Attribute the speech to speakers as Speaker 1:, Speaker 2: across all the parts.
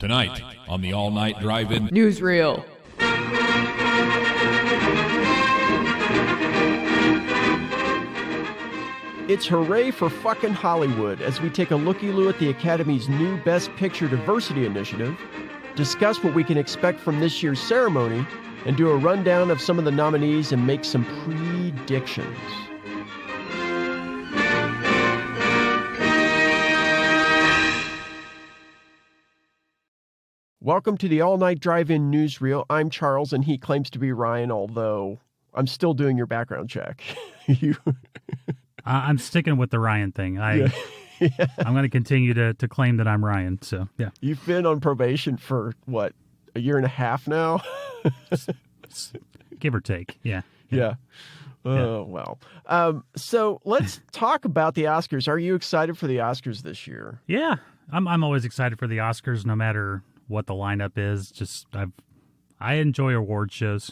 Speaker 1: Tonight on the All-Night Drive-In
Speaker 2: Newsreel.
Speaker 3: It's hooray for fucking Hollywood as we take a looky-loo at the Academy's new Best Picture Diversity Initiative, discuss what we can expect from this year's ceremony, and do a rundown of some of the nominees and make some predictions. Welcome to the All-Night Drive-In Newsreel. I'm Charles, and he claims to be Ryan, although I'm still doing your background check.
Speaker 4: I'm sticking with the Ryan thing. I'm going to continue to claim that I'm Ryan. So, yeah.
Speaker 3: You've been on probation for, what, a year and a half now?
Speaker 4: Give or take. Yeah.
Speaker 3: Oh, well. So let's talk about the Oscars. Are you excited for the Oscars this year?
Speaker 4: Yeah. I'm always excited for the Oscars, no matter what the lineup is. Just I enjoy award shows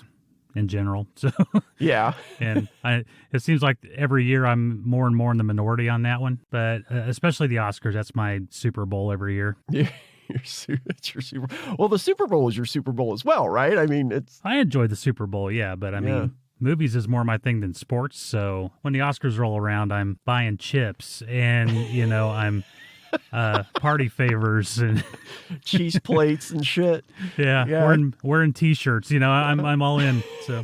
Speaker 4: in general. So
Speaker 3: yeah.
Speaker 4: And it seems like every year I'm more and more in the minority on that one, but especially the Oscars. That's my Super Bowl every year.
Speaker 3: Yeah. It's your Super Bowl. Well, the Super Bowl is your Super Bowl as well, right? I mean, I
Speaker 4: enjoy the Super Bowl, yeah, but I mean, movies is more my thing than sports. So when the Oscars roll around, I'm buying chips and, I'm party favors and
Speaker 3: cheese plates and shit.
Speaker 4: Yeah. Wearing T-shirts. I'm all in. So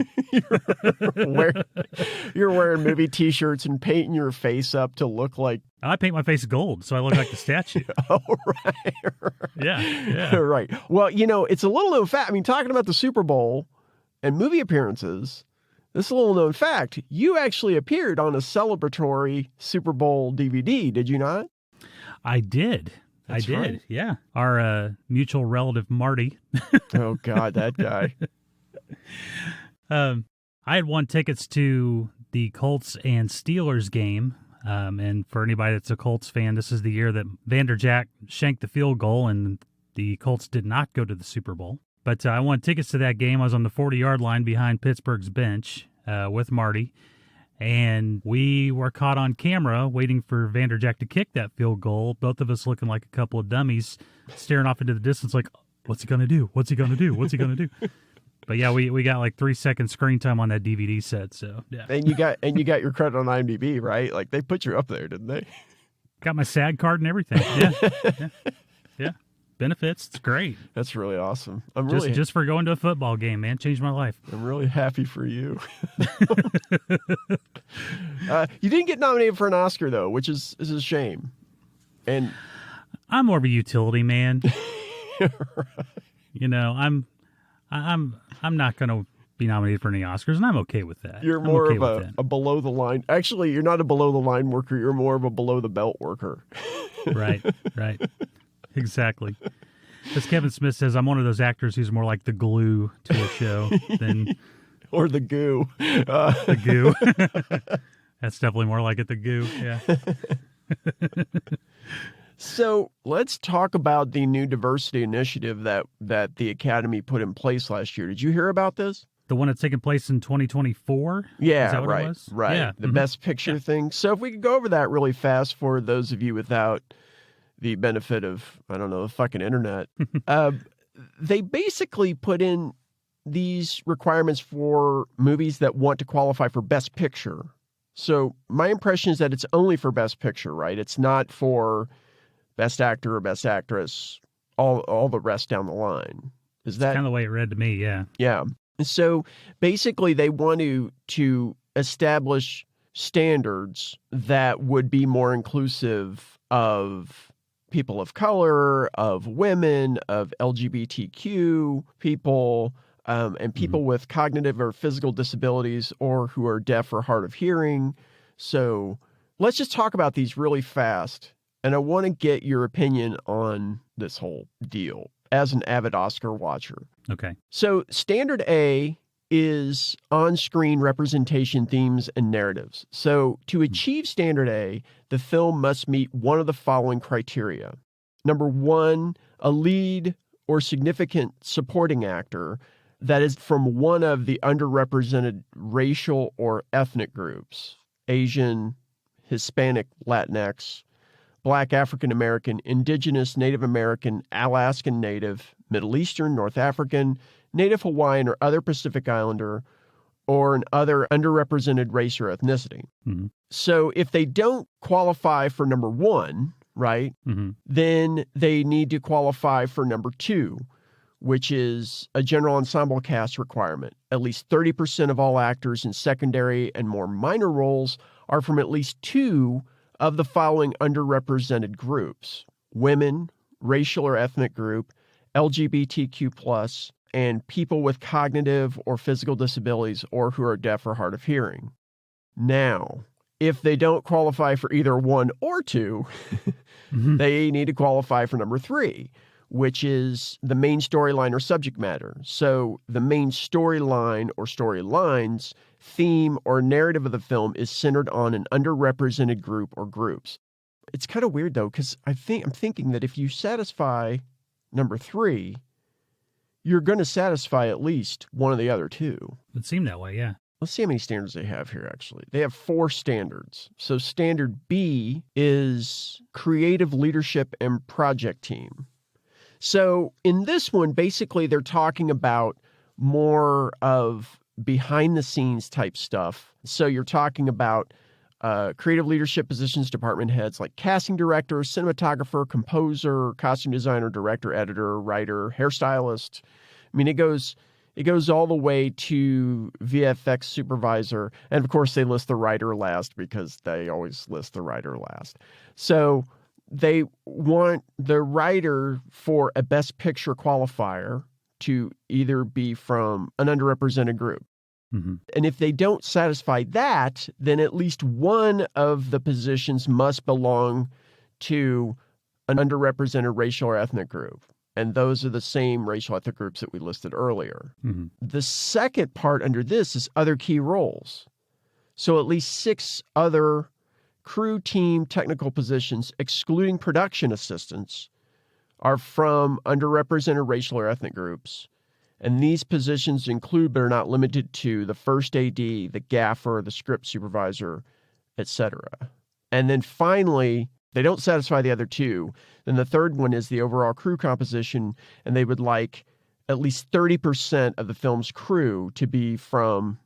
Speaker 3: you're wearing movie T-shirts and painting your face up to look like.
Speaker 4: I paint my face gold, so I look like the statue.
Speaker 3: Oh, right.
Speaker 4: Yeah.
Speaker 3: Right. Well, it's a little known fact. I mean, talking about the Super Bowl and movie appearances, this is a little known fact. You actually appeared on a celebratory Super Bowl DVD, did you not?
Speaker 4: I did.
Speaker 3: That's right.
Speaker 4: Yeah. Our mutual relative, Marty.
Speaker 3: Oh, God, that guy.
Speaker 4: I had won tickets to the Colts and Steelers game. And for anybody that's a Colts fan, this is the year that Vanderjagt shanked the field goal and the Colts did not go to the Super Bowl. But I won tickets to that game. I was on the 40-yard line behind Pittsburgh's bench with Marty. And we were caught on camera waiting for Vanderjagt to kick that field goal. Both of us looking like a couple of dummies, staring off into the distance like, what's he going to do? What's he going to do? What's he going to do? But yeah, we got like 3 seconds screen time on that DVD set. So yeah.
Speaker 3: And you got your credit on IMDb, right? Like they put you up there, didn't they?
Speaker 4: Got my SAG card and everything. Yeah. Benefits. It's great.
Speaker 3: That's really awesome.
Speaker 4: Just for going to a football game, man. Changed my life.
Speaker 3: I'm really happy for you. You didn't get nominated for an Oscar though, which is a shame. And
Speaker 4: I'm more of a utility man.
Speaker 3: Right.
Speaker 4: I'm not going to be nominated for any Oscars, and I'm okay with that.
Speaker 3: You're more of a below the line. Actually, you're not a below the line worker. You're more of a below the belt worker.
Speaker 4: Right. Exactly. As Kevin Smith says, I'm one of those actors who's more like the glue to a show than...
Speaker 3: or the goo.
Speaker 4: The goo. That's definitely more like it, the goo, yeah.
Speaker 3: So let's talk about the new diversity initiative that the Academy put in place last year. Did you hear about this?
Speaker 4: The one that's taking place in 2024?
Speaker 3: Yeah,
Speaker 4: Is that what
Speaker 3: right.
Speaker 4: It was?
Speaker 3: Right.
Speaker 4: Yeah.
Speaker 3: The Best Picture thing. So if we could go over that really fast for those of you without the benefit of, I don't know, the fucking internet. They basically put in these requirements for movies that want to qualify for Best Picture. So my impression is that it's only for Best Picture, right? It's not for Best Actor or Best Actress, all the rest down the line. Is that
Speaker 4: kind of the way it read to me? Yeah.
Speaker 3: Yeah. So basically, they want to establish standards that would be more inclusive of people of color, of women, of LGBTQ people, and people with cognitive or physical disabilities or who are deaf or hard of hearing. So let's just talk about these really fast. And I want to get your opinion on this whole deal as an avid Oscar watcher.
Speaker 4: Okay.
Speaker 3: So standard A is on-screen representation, themes, and narratives. So to achieve standard A, the film must meet one of the following criteria. Number one, a lead or significant supporting actor that is from one of the underrepresented racial or ethnic groups, Asian, Hispanic, Latinx, Black African American, Indigenous, Native American, Alaskan Native, Middle Eastern, North African, Native Hawaiian, or other Pacific Islander, or an other underrepresented race or ethnicity.
Speaker 4: Mm-hmm.
Speaker 3: So if they don't qualify for number 1, right,
Speaker 4: Mm-hmm.
Speaker 3: then they need to qualify for number 2, which is a general ensemble cast requirement. At least 30% of all actors in secondary and more minor roles are from at least 2 of the following underrepresented groups: women, racial or ethnic group, LGBTQ+, and people with cognitive or physical disabilities or who are deaf or hard of hearing. Now, if they don't qualify for either 1 or 2,
Speaker 4: Mm-hmm.
Speaker 3: they need to qualify for number 3, which is the main storyline or subject matter. So the main storyline or storylines, theme, or narrative of the film is centered on an underrepresented group or groups. It's kind of weird, though, because I'm thinking that if you satisfy number 3, you're going to satisfy at least one of the other 2.
Speaker 4: It seemed that way, yeah.
Speaker 3: Let's see how many standards they have here, actually. They have 4 standards. So standard B is creative leadership and project team. So in this one, basically, they're talking about more of behind-the-scenes type stuff. So you're talking about creative leadership positions, department heads like casting director, cinematographer, composer, costume designer, director, editor, writer, hairstylist. I mean, it goes all the way to VFX supervisor. And of course, they list the writer last because they always list the writer last. So they want the writer for a Best Picture qualifier to either be from an underrepresented group.
Speaker 4: Mm-hmm.
Speaker 3: And if they don't satisfy that, then at least one of the positions must belong to an underrepresented racial or ethnic group. And those are the same racial ethnic groups that we listed earlier.
Speaker 4: Mm-hmm.
Speaker 3: The second part under this is other key roles. So at least 6 other crew, team, technical positions, excluding production assistants, are from underrepresented racial or ethnic groups. And these positions include, but are not limited to, the first AD, the gaffer, the script supervisor, etc. And then finally, they don't satisfy the other 2. Then the third one is the overall crew composition, and they would like at least 30% of the film's crew to be from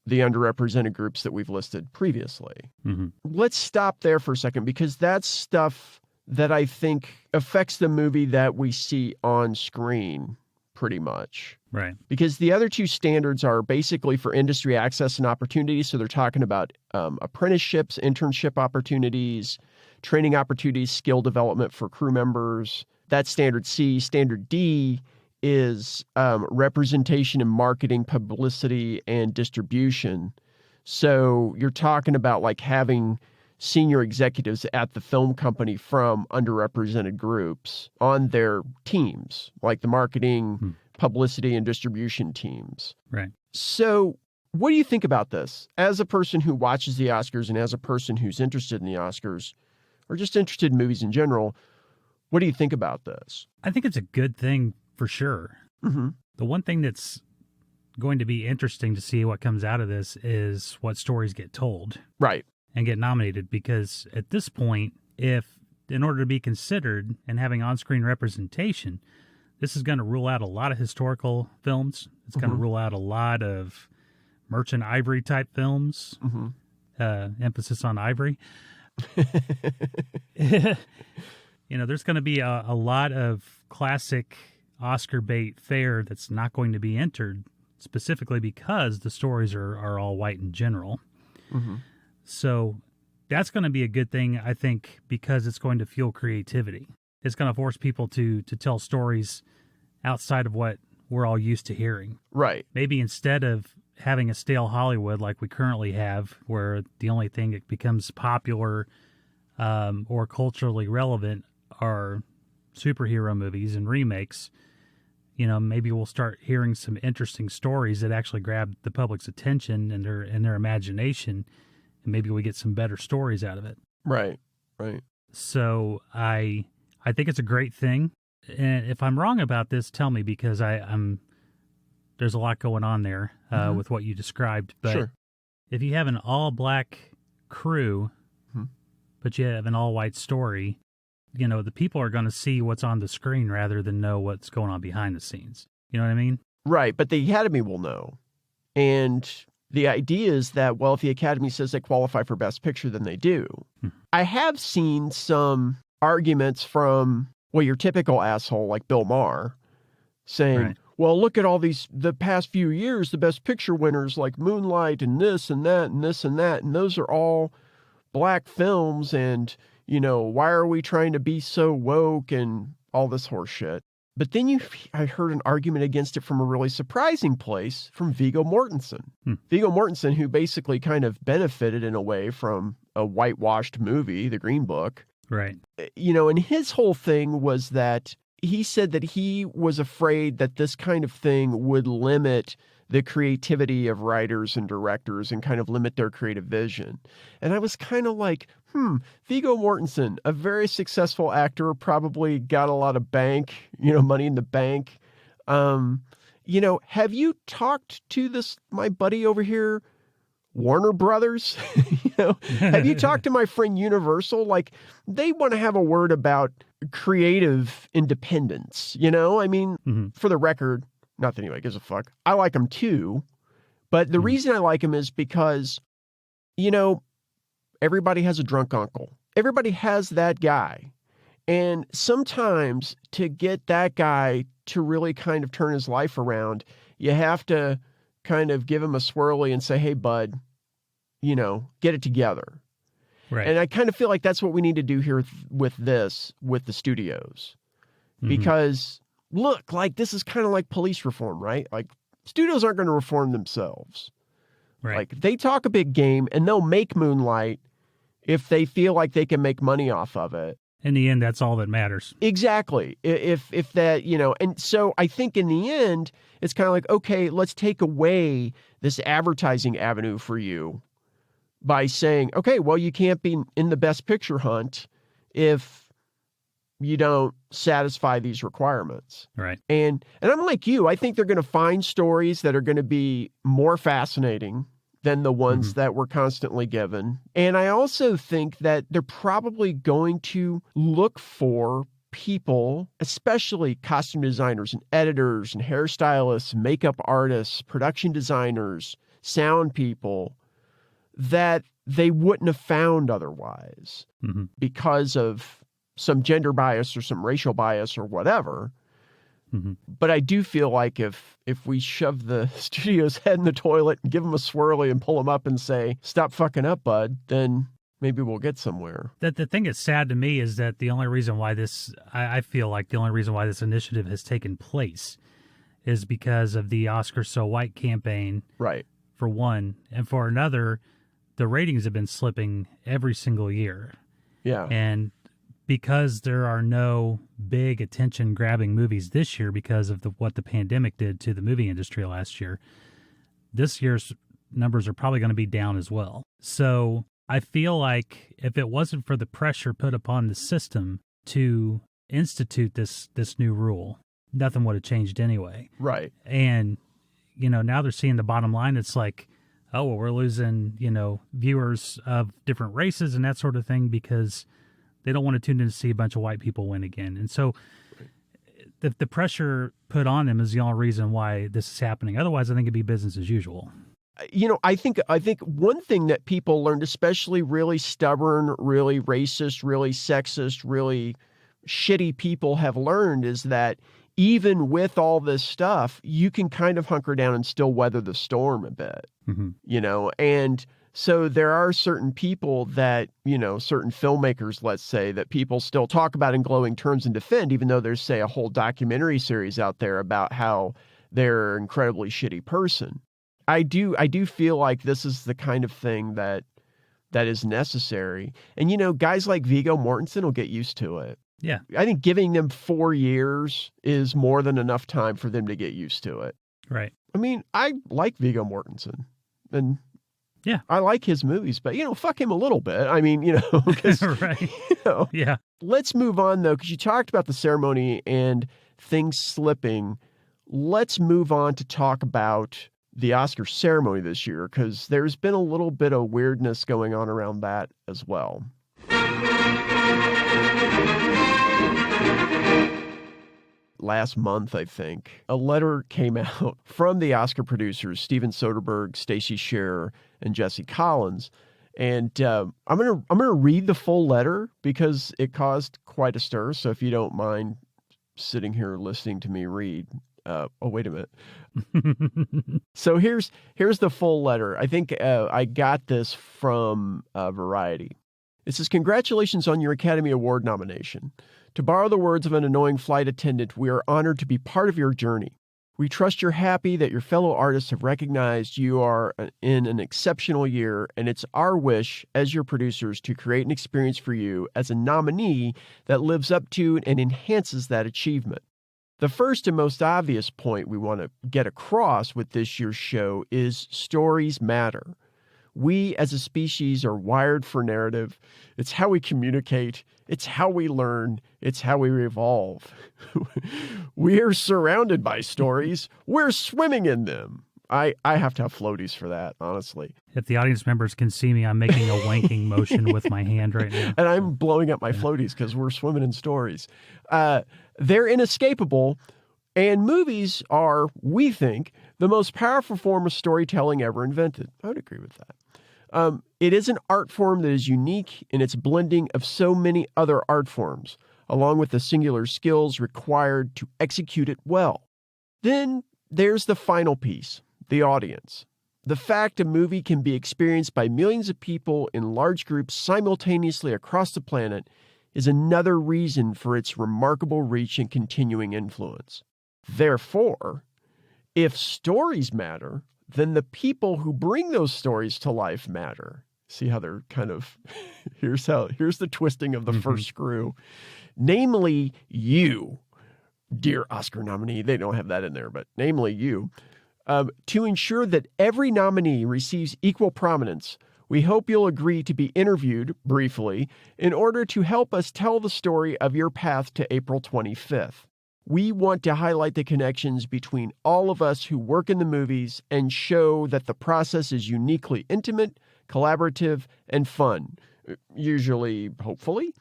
Speaker 3: the underrepresented groups that we've listed previously.
Speaker 4: Mm-hmm.
Speaker 3: Let's stop there for a second, because that's stuff that I think affects the movie that we see on screen pretty much.
Speaker 4: Right.
Speaker 3: Because the other 2 standards are basically for industry access and opportunities. So they're talking about apprenticeships, internship opportunities, training opportunities, skill development for crew members. That's standard C. Standard D is representation in marketing, publicity, and distribution. So you're talking about like having senior executives at the film company from underrepresented groups on their teams, like the marketing, publicity, and distribution teams.
Speaker 4: Right.
Speaker 3: So what do you think about this? As a person who watches the Oscars and as a person who's interested in the Oscars, or just interested in movies in general, what do you think about this?
Speaker 4: I think it's a good thing for sure.
Speaker 3: Mm-hmm.
Speaker 4: The one thing that's going to be interesting to see what comes out of this is what stories get told.
Speaker 3: Right.
Speaker 4: And get nominated, because at this point, if in order to be considered and having on-screen representation, this is going to rule out a lot of historical films. It's going to rule out a lot of Merchant Ivory type films. Emphasis on ivory. There's going to be a lot of classic Oscar bait fare that's not going to be entered, specifically because the stories are all white in general.
Speaker 3: Mm-hmm.
Speaker 4: So that's going to be a good thing, I think, because it's going to fuel creativity. It's going to force people to tell stories outside of what we're all used to hearing.
Speaker 3: Right.
Speaker 4: Maybe instead of having a stale Hollywood like we currently have, where the only thing that becomes popular or culturally relevant are superhero movies and remakes, maybe we'll start hearing some interesting stories that actually grab the public's attention and their imagination. Maybe we get some better stories out of it.
Speaker 3: Right. Right.
Speaker 4: So I think it's a great thing. And if I'm wrong about this, tell me, because I'm there's a lot going on there with what you described. But
Speaker 3: Sure.
Speaker 4: if you have an all-black crew, but you have an all-white story, the people are going to see what's on the screen rather than know what's going on behind the scenes. You know what I mean?
Speaker 3: Right, but the Academy will know. And the idea is that, well, if the Academy says they qualify for Best Picture, then they do. I have seen some arguments from, well, your typical asshole like Bill Maher saying,
Speaker 4: Right.
Speaker 3: well, look at all the past few years, the Best Picture winners like Moonlight and this and that and this and that, and those are all black films, and, why are we trying to be so woke and all this horse shit? But then I heard an argument against it from a really surprising place from Viggo Mortensen. Viggo Mortensen, who basically kind of benefited in a way from a whitewashed movie, The Green Book.
Speaker 4: Right.
Speaker 3: And his whole thing was that he said that he was afraid that this kind of thing would limit the creativity of writers and directors and kind of limit their creative vision. And I was kind of like, Viggo Mortensen, a very successful actor, probably got a lot of money in the bank. Have you talked to my buddy over here, Warner Brothers? Have you talked to my friend Universal? Like, they want to have a word about creative independence, For the record, not that anybody gives a fuck. I like them too. But the reason I like them is because, everybody has a drunk uncle. Everybody has that guy. And sometimes to get that guy to really kind of turn his life around, you have to kind of give him a swirly and say, hey, bud, get it together.
Speaker 4: Right.
Speaker 3: And I kind of feel like that's what we need to do here with the studios. Because look, like, this is kind of like police reform, right? Like, studios aren't going to reform themselves.
Speaker 4: Right.
Speaker 3: Like, they talk a big game and they'll make Moonlight if they feel like they can make money off of it.
Speaker 4: In the end, that's all that matters.
Speaker 3: Exactly. If that, and so I think in the end, it's kind of like, okay, let's take away this advertising avenue for you by saying, okay, well, you can't be in the Best Picture hunt if you don't satisfy these requirements.
Speaker 4: Right.
Speaker 3: And I'm like you, I think they're going to find stories that are going to be more fascinating than the ones that we're constantly given. And I also think that they're probably going to look for people, especially costume designers and editors and hairstylists, makeup artists, production designers, sound people, that they wouldn't have found otherwise because of some gender bias or some racial bias or whatever. But I do feel like if we shove the studio's head in the toilet and give them a swirly and pull them up and say, stop fucking up, bud, then maybe we'll get somewhere.
Speaker 4: The thing that's sad to me is that the only reason why I feel like the only reason why this initiative has taken place is because of the Oscar So White campaign.
Speaker 3: Right.
Speaker 4: For one. And for another, the ratings have been slipping every single year.
Speaker 3: Yeah.
Speaker 4: And because there are no big attention-grabbing movies this year because of what the pandemic did to the movie industry last year, this year's numbers are probably going to be down as well. So I feel like if it wasn't for the pressure put upon the system to institute this new rule, nothing would have changed anyway.
Speaker 3: Right.
Speaker 4: And, now they're seeing the bottom line. It's like, oh, well, we're losing, viewers of different races and that sort of thing because they don't want to tune in to see a bunch of white people win again. And so the pressure put on them is the only reason why this is happening. Otherwise, I think it'd be business as usual.
Speaker 3: I think one thing that people learned, especially really stubborn, really racist, really sexist, really shitty people have learned, is that even with all this stuff, you can kind of hunker down and still weather the storm a bit, and so there are certain people that, certain filmmakers, let's say, that people still talk about in glowing terms and defend, even though there's, say, a whole documentary series out there about how they're an incredibly shitty person. I do feel like this is the kind of thing that is necessary. And, guys like Viggo Mortensen will get used to it.
Speaker 4: Yeah.
Speaker 3: I think giving them 4 years is more than enough time for them to get used to it.
Speaker 4: Right.
Speaker 3: I mean, I like Viggo Mortensen. And
Speaker 4: yeah,
Speaker 3: I like his movies, but, fuck him a little bit. I mean, 'cause,
Speaker 4: right. Yeah.
Speaker 3: Let's move on, though, because you talked about the ceremony and things slipping. Let's move on to talk about the Oscar ceremony this year, because there's been a little bit of weirdness going on around that as well. Last month, I think, a letter came out from the Oscar producers, Steven Soderbergh, Stacey Sher, and Jesse Collins. And I'm gonna read the full letter because it caused quite a stir. So if you don't mind sitting here listening to me read, oh, wait a minute. So here's the full letter. I think I got this from Variety. It says, "Congratulations on your Academy Award nomination. To borrow the words of an annoying flight attendant, we are honored to be part of your journey. We trust you're happy that your fellow artists have recognized you are in an exceptional year, and it's our wish as your producers to create an experience for you as a nominee that lives up to and enhances that achievement. The first and most obvious point we want to get across with this year's show is stories matter. We as a species are wired for narrative. It's how we communicate. It's how we learn. It's how we evolve. We are surrounded by stories. We're swimming in them." I have to have floaties for that, honestly.
Speaker 4: If the audience members can see me, I'm making a wanking motion with my hand right now.
Speaker 3: And I'm blowing up my floaties because we're swimming in stories. They're inescapable, and movies are, we think, the most powerful form of storytelling ever invented. I would agree with that. It is an art form that is unique in its blending of so many other art forms, along with the singular skills required to execute it well. Then there's the final piece, the audience. The fact a movie can be experienced by millions of people in large groups simultaneously across the planet is another reason for its remarkable reach and continuing influence. Therefore, if stories matter, then the people who bring those stories to life matter. See how they're kind of, here's the twisting of the first screw. Namely, you, dear Oscar nominee. They don't have that in there, but namely you. To ensure that every nominee receives equal prominence, we hope you'll agree to be interviewed briefly in order to help us tell the story of your path to April 25th. We want to highlight the connections between all of us who work in the movies and show that the process is uniquely intimate, collaborative, and fun. Usually, hopefully.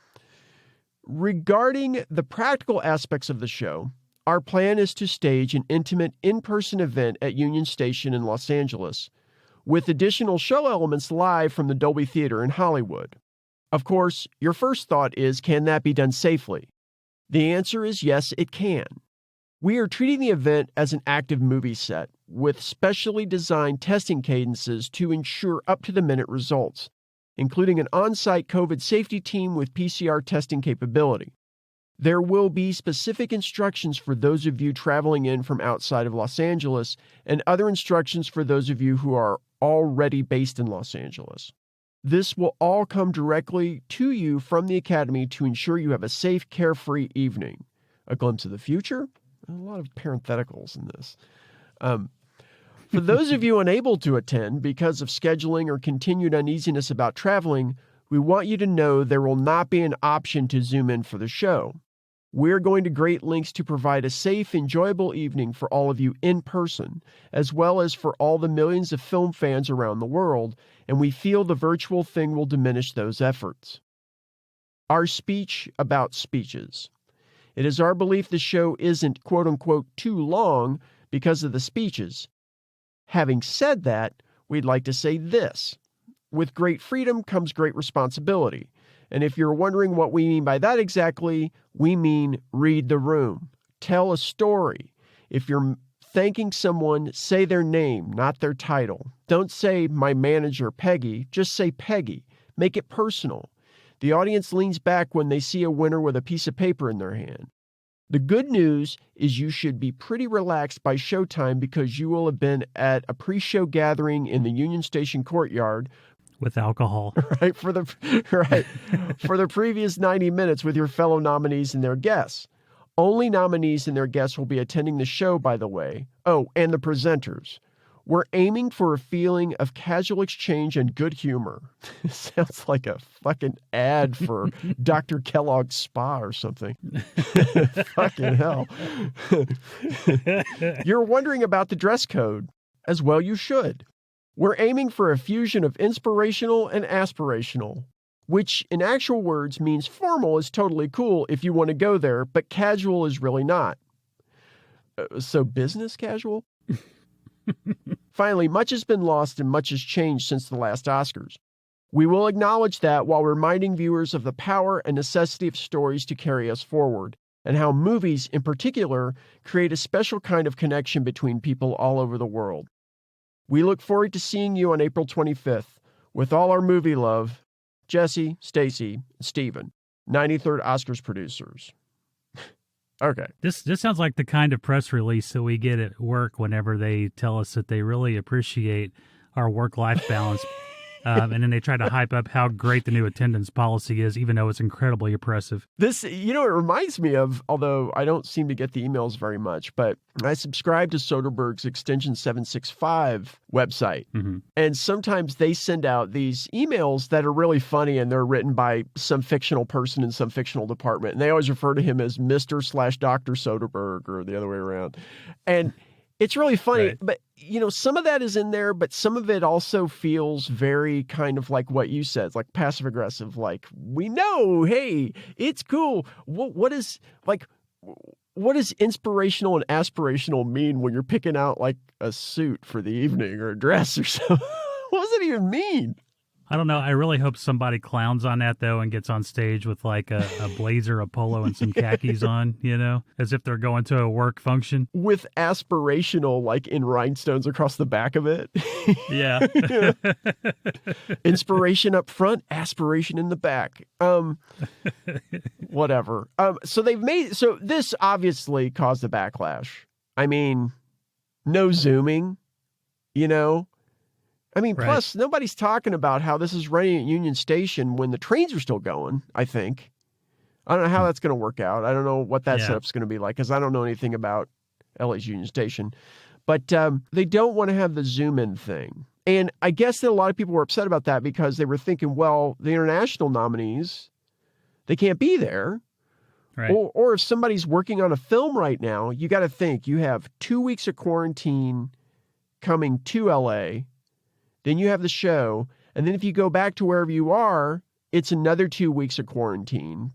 Speaker 3: Regarding the practical aspects of the show, our plan is to stage an intimate in-person event at Union Station in Los Angeles, with additional show elements live from the Dolby Theater in Hollywood. Of course, your first thought is, can that be done safely? The answer is yes, it can. We are treating the event as an active movie set with specially designed testing cadences to ensure up-to-the-minute results, including an on-site COVID safety team with PCR testing capability. There will be specific instructions for those of you traveling in from outside of Los Angeles and other instructions for those of you who are already based in Los Angeles. This will all come directly to you from the Academy to ensure you have a safe, carefree evening. A glimpse of the future? A lot of parentheticals in this. For those of you unable to attend because of scheduling or continued uneasiness about traveling, we want you to know there will not be an option to Zoom in for the show. We're going to great lengths to provide a safe, enjoyable evening for all of you in person, as well as for all the millions of film fans around the world, and we feel the virtual thing will diminish those efforts. Our speech about speeches. It is our belief the show isn't quote-unquote too long because of the speeches. Having said that, we'd like to say this. With great freedom comes great responsibility. And if you're wondering what we mean by that exactly, we mean read the room. Tell a story. If you're thanking someone, say their name, not their title. Don't say my manager, Peggy. Just say Peggy. Make it personal. The audience leans back when they see a winner with a piece of paper in their hand. The good news is you should be pretty relaxed by showtime because you will have been at a pre-show gathering in the Union Station courtyard
Speaker 4: with alcohol.
Speaker 3: Right, for the previous 90 minutes with your fellow nominees and their guests. Only nominees and their guests will be attending the show, by the way. Oh, and the presenters. We're aiming for a feeling of casual exchange and good humor. Sounds like a fucking ad for Dr. Kellogg's Spa or something. Fucking hell. You're wondering about the dress code. As well you should. We're aiming for a fusion of inspirational and aspirational. which in actual words means formal is totally cool if you want to go there, but casual is really not. So business casual? Finally, much has been lost and much has changed since the last Oscars. We will acknowledge that while reminding viewers of the power and necessity of stories to carry us forward, and how movies, in particular, create a special kind of connection between people all over the world. We look forward to seeing you on April 25th. With all our movie love, Jesse, Stacy, and Steven, 93rd Oscars producers. Okay.
Speaker 4: This sounds like the kind of press release that we get at work whenever they tell us that they really appreciate our work-life balance. And then they try to hype up how great the new attendance policy is, even though it's incredibly oppressive.
Speaker 3: This, it reminds me of, although I don't seem to get the emails very much, but I subscribe to Soderbergh's Extension 765 website. Mm-hmm. And sometimes they send out these emails that are really funny, and they're written by some fictional person in some fictional department. And they always refer to him as Mr./Dr. Soderbergh, or the other way around. And it's really funny, right. But, some of that is in there, but some of it also feels very kind of like what you said, like passive aggressive, like, we know, hey, it's cool. What is inspirational and aspirational mean when you're picking out like a suit for the evening or a dress or something? What does it even mean?
Speaker 4: I don't know. I really hope somebody clowns on that, though, and gets on stage with like a blazer, a polo, and some khakis on, as if they're going to a work function.
Speaker 3: With aspirational, like in rhinestones across the back of it.
Speaker 4: Yeah.
Speaker 3: Inspiration up front, aspiration in the back. Whatever. So this obviously caused a backlash. I mean, no zooming, Right. Plus, nobody's talking about how this is running at Union Station when the trains are still going, I think. I don't know how that's going to work out. I don't know what that setup's going to be like, because I don't know anything about LA's Union Station. But they don't want to have the zoom-in thing. And I guess that a lot of people were upset about that because they were thinking, well, the international nominees, they can't be there.
Speaker 4: Right.
Speaker 3: Or if somebody's working on a film right now, you got to think, you have 2 weeks of quarantine coming to LA. Then you have the show, and then if you go back to wherever you are, it's another 2 weeks of quarantine,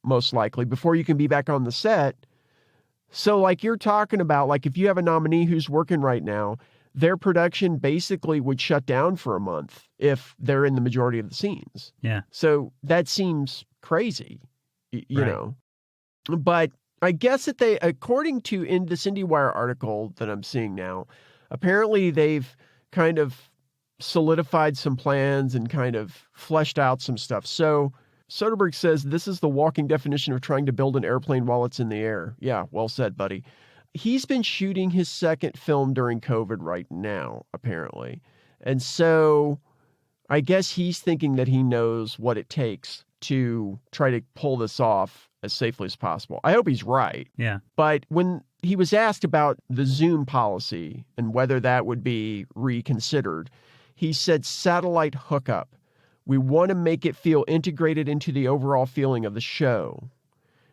Speaker 3: most likely, before you can be back on the set. So like you're talking about, like if you have a nominee who's working right now, their production basically would shut down for a month if they're in the majority of the scenes.
Speaker 4: Yeah.
Speaker 3: So that seems crazy, you know. But I guess that according to in this IndieWire article that I'm seeing now, apparently they've kind of solidified some plans and kind of fleshed out some stuff. So Soderbergh says this is the walking definition of trying to build an airplane while it's in the air. Yeah, well said, buddy. He's been shooting his second film during COVID right now, apparently. And so I guess he's thinking that he knows what it takes to try to pull this off as safely as possible. I hope he's right.
Speaker 4: Yeah.
Speaker 3: But when he was asked about the Zoom policy and whether that would be reconsidered, he said satellite hookup. We want to make it feel integrated into the overall feeling of the show.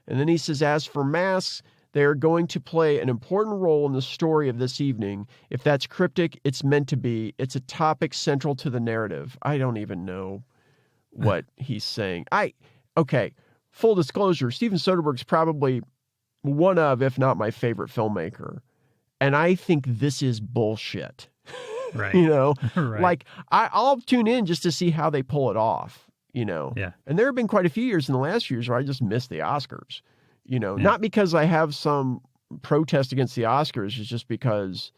Speaker 3: And then he says, as for masks, they are going to play an important role in the story of this evening. If that's cryptic, it's meant to be. It's a topic central to the narrative. I don't even know what he's saying. Okay, full disclosure, Steven Soderbergh's probably one of, if not my favorite filmmaker. And I think this is bullshit.
Speaker 4: Right.
Speaker 3: Right. Like I'll tune in just to see how they pull it off,
Speaker 4: Yeah.
Speaker 3: And there have been quite a few years in the last few years where I just missed the Oscars, not because I have some protest against the Oscars. It's just because,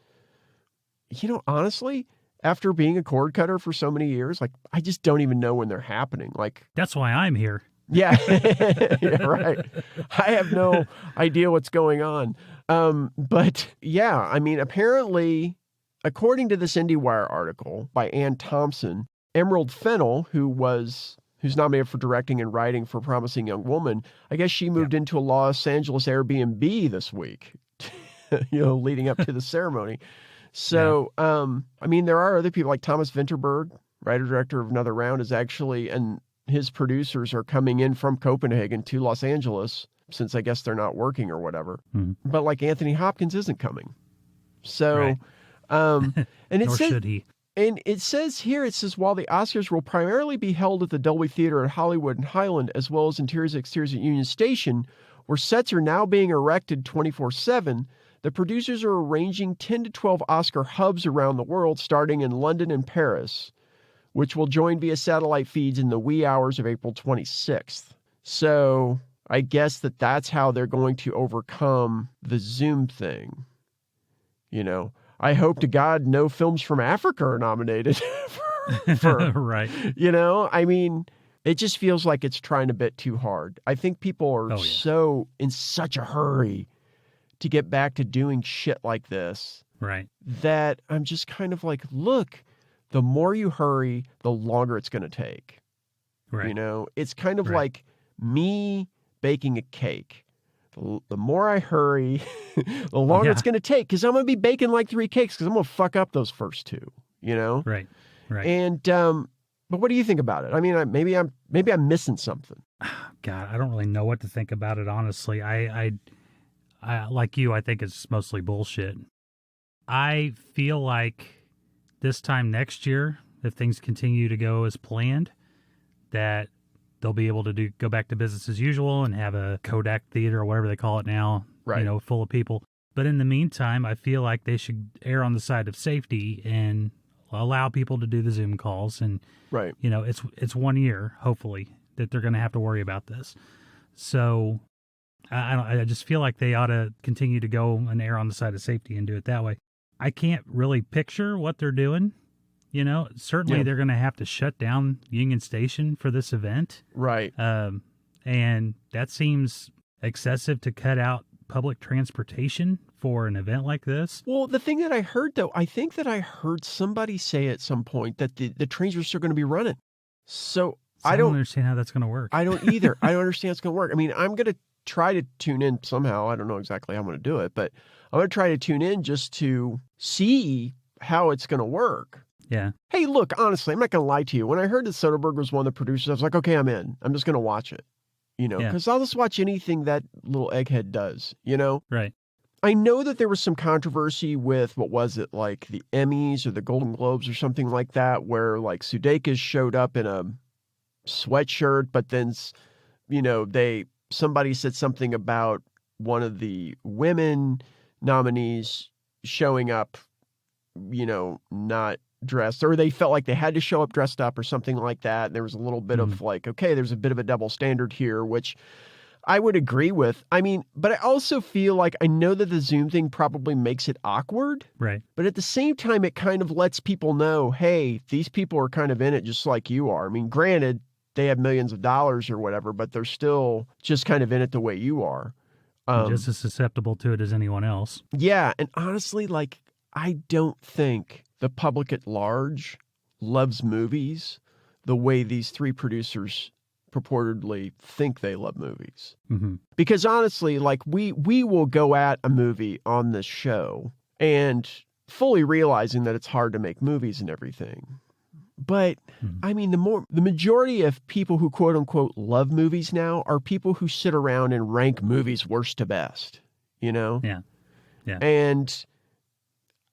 Speaker 3: honestly, after being a cord cutter for so many years, like I just don't even know when they're happening. Like,
Speaker 4: that's why I'm here.
Speaker 3: Yeah. Yeah, right. I have no idea what's going on. But yeah, I mean, apparently, according to this IndieWire article by Ann Thompson, Emerald Fennell, who's nominated for directing and writing for Promising Young Woman, I guess she moved into a Los Angeles Airbnb this week, leading up to the ceremony. So, I mean, there are other people like Thomas Vinterberg, writer-director of Another Round, is actually, and his producers are coming in from Copenhagen to Los Angeles, since I guess they're not working or whatever. Mm-hmm. But like Anthony Hopkins isn't coming. So,
Speaker 4: right.
Speaker 3: And it
Speaker 4: Nor
Speaker 3: says,
Speaker 4: should he.
Speaker 3: And it says here, while the Oscars will primarily be held at the Dolby Theater at Hollywood and Highland, as well as interiors and exteriors at Union Station, where sets are now being erected 24/7, the producers are arranging 10 to 12 Oscar hubs around the world, starting in London and Paris, which will join via satellite feeds in the wee hours of April 26th. So I guess that's how they're going to overcome the Zoom thing. I hope to God no films from Africa are nominated for
Speaker 4: right.
Speaker 3: It just feels like it's trying a bit too hard. I think people are so in such a hurry to get back to doing shit like this.
Speaker 4: Right.
Speaker 3: That I'm just kind of like, look, the more you hurry, the longer it's going to take.
Speaker 4: Right.
Speaker 3: It's kind of like me baking a cake. The more I hurry, the longer it's going to take, because I'm going to be baking like 3 cakes because I'm going to fuck up those first 2,
Speaker 4: Right. Right.
Speaker 3: And, but what do you think about it? I mean, maybe I'm missing something.
Speaker 4: God, I don't really know what to think about it, honestly. I like you, I think it's mostly bullshit. I feel like this time next year, if things continue to go as planned, that they'll be able to go back to business as usual and have a Kodak theater or whatever they call it now, full of people. But in the meantime, I feel like they should err on the side of safety and allow people to do the Zoom calls. And, it's 1 year, hopefully, that they're going to have to worry about this. So I just feel like they ought to continue to go and err on the side of safety and do it that way. I can't really picture what they're doing. Certainly they're going to have to shut down Union Station for this event.
Speaker 3: Right.
Speaker 4: And that seems excessive to cut out public transportation for an event like this.
Speaker 3: Well, the thing that I heard, though, I think that I heard somebody say at some point that the trains are still going to be running. So I don't
Speaker 4: understand how that's going to work.
Speaker 3: I don't either. I don't understand how it's going to work. I mean, I'm going to try to tune in somehow. I don't know exactly how I'm going to do it, but I'm going to try to tune in just to see how it's going to work.
Speaker 4: Yeah.
Speaker 3: Hey, look, honestly, I'm not going to lie to you. When I heard that Soderbergh was one of the producers, I was like, okay, I'm in. I'm just going to watch it, because I'll just watch anything that little egghead does,
Speaker 4: Right.
Speaker 3: I know that there was some controversy with, what was it, like the Emmys or the Golden Globes or something like that, where like Sudeikis showed up in a sweatshirt, but then, somebody said something about one of the women nominees showing up, not dressed, or they felt like they had to show up dressed up or something like that. There was a little bit of like, okay, there's a bit of a double standard here, which I would agree with. I mean, but I also feel like I know that the Zoom thing probably makes it awkward.
Speaker 4: Right.
Speaker 3: But at the same time, it kind of lets people know, hey, these people are kind of in it just like you are. I mean, granted, they have millions of dollars or whatever, but they're still just kind of in it the way you are.
Speaker 4: Just as susceptible to it as anyone else.
Speaker 3: Yeah. And honestly, like, I don't think the public at large loves movies the way these 3 producers purportedly think they love movies.
Speaker 4: Mm-hmm.
Speaker 3: Because honestly, like we will go at a movie on this show and fully realizing that it's hard to make movies and everything. But I mean, the majority of people who quote unquote love movies now are people who sit around and rank movies worst to best,
Speaker 4: Yeah. Yeah.
Speaker 3: And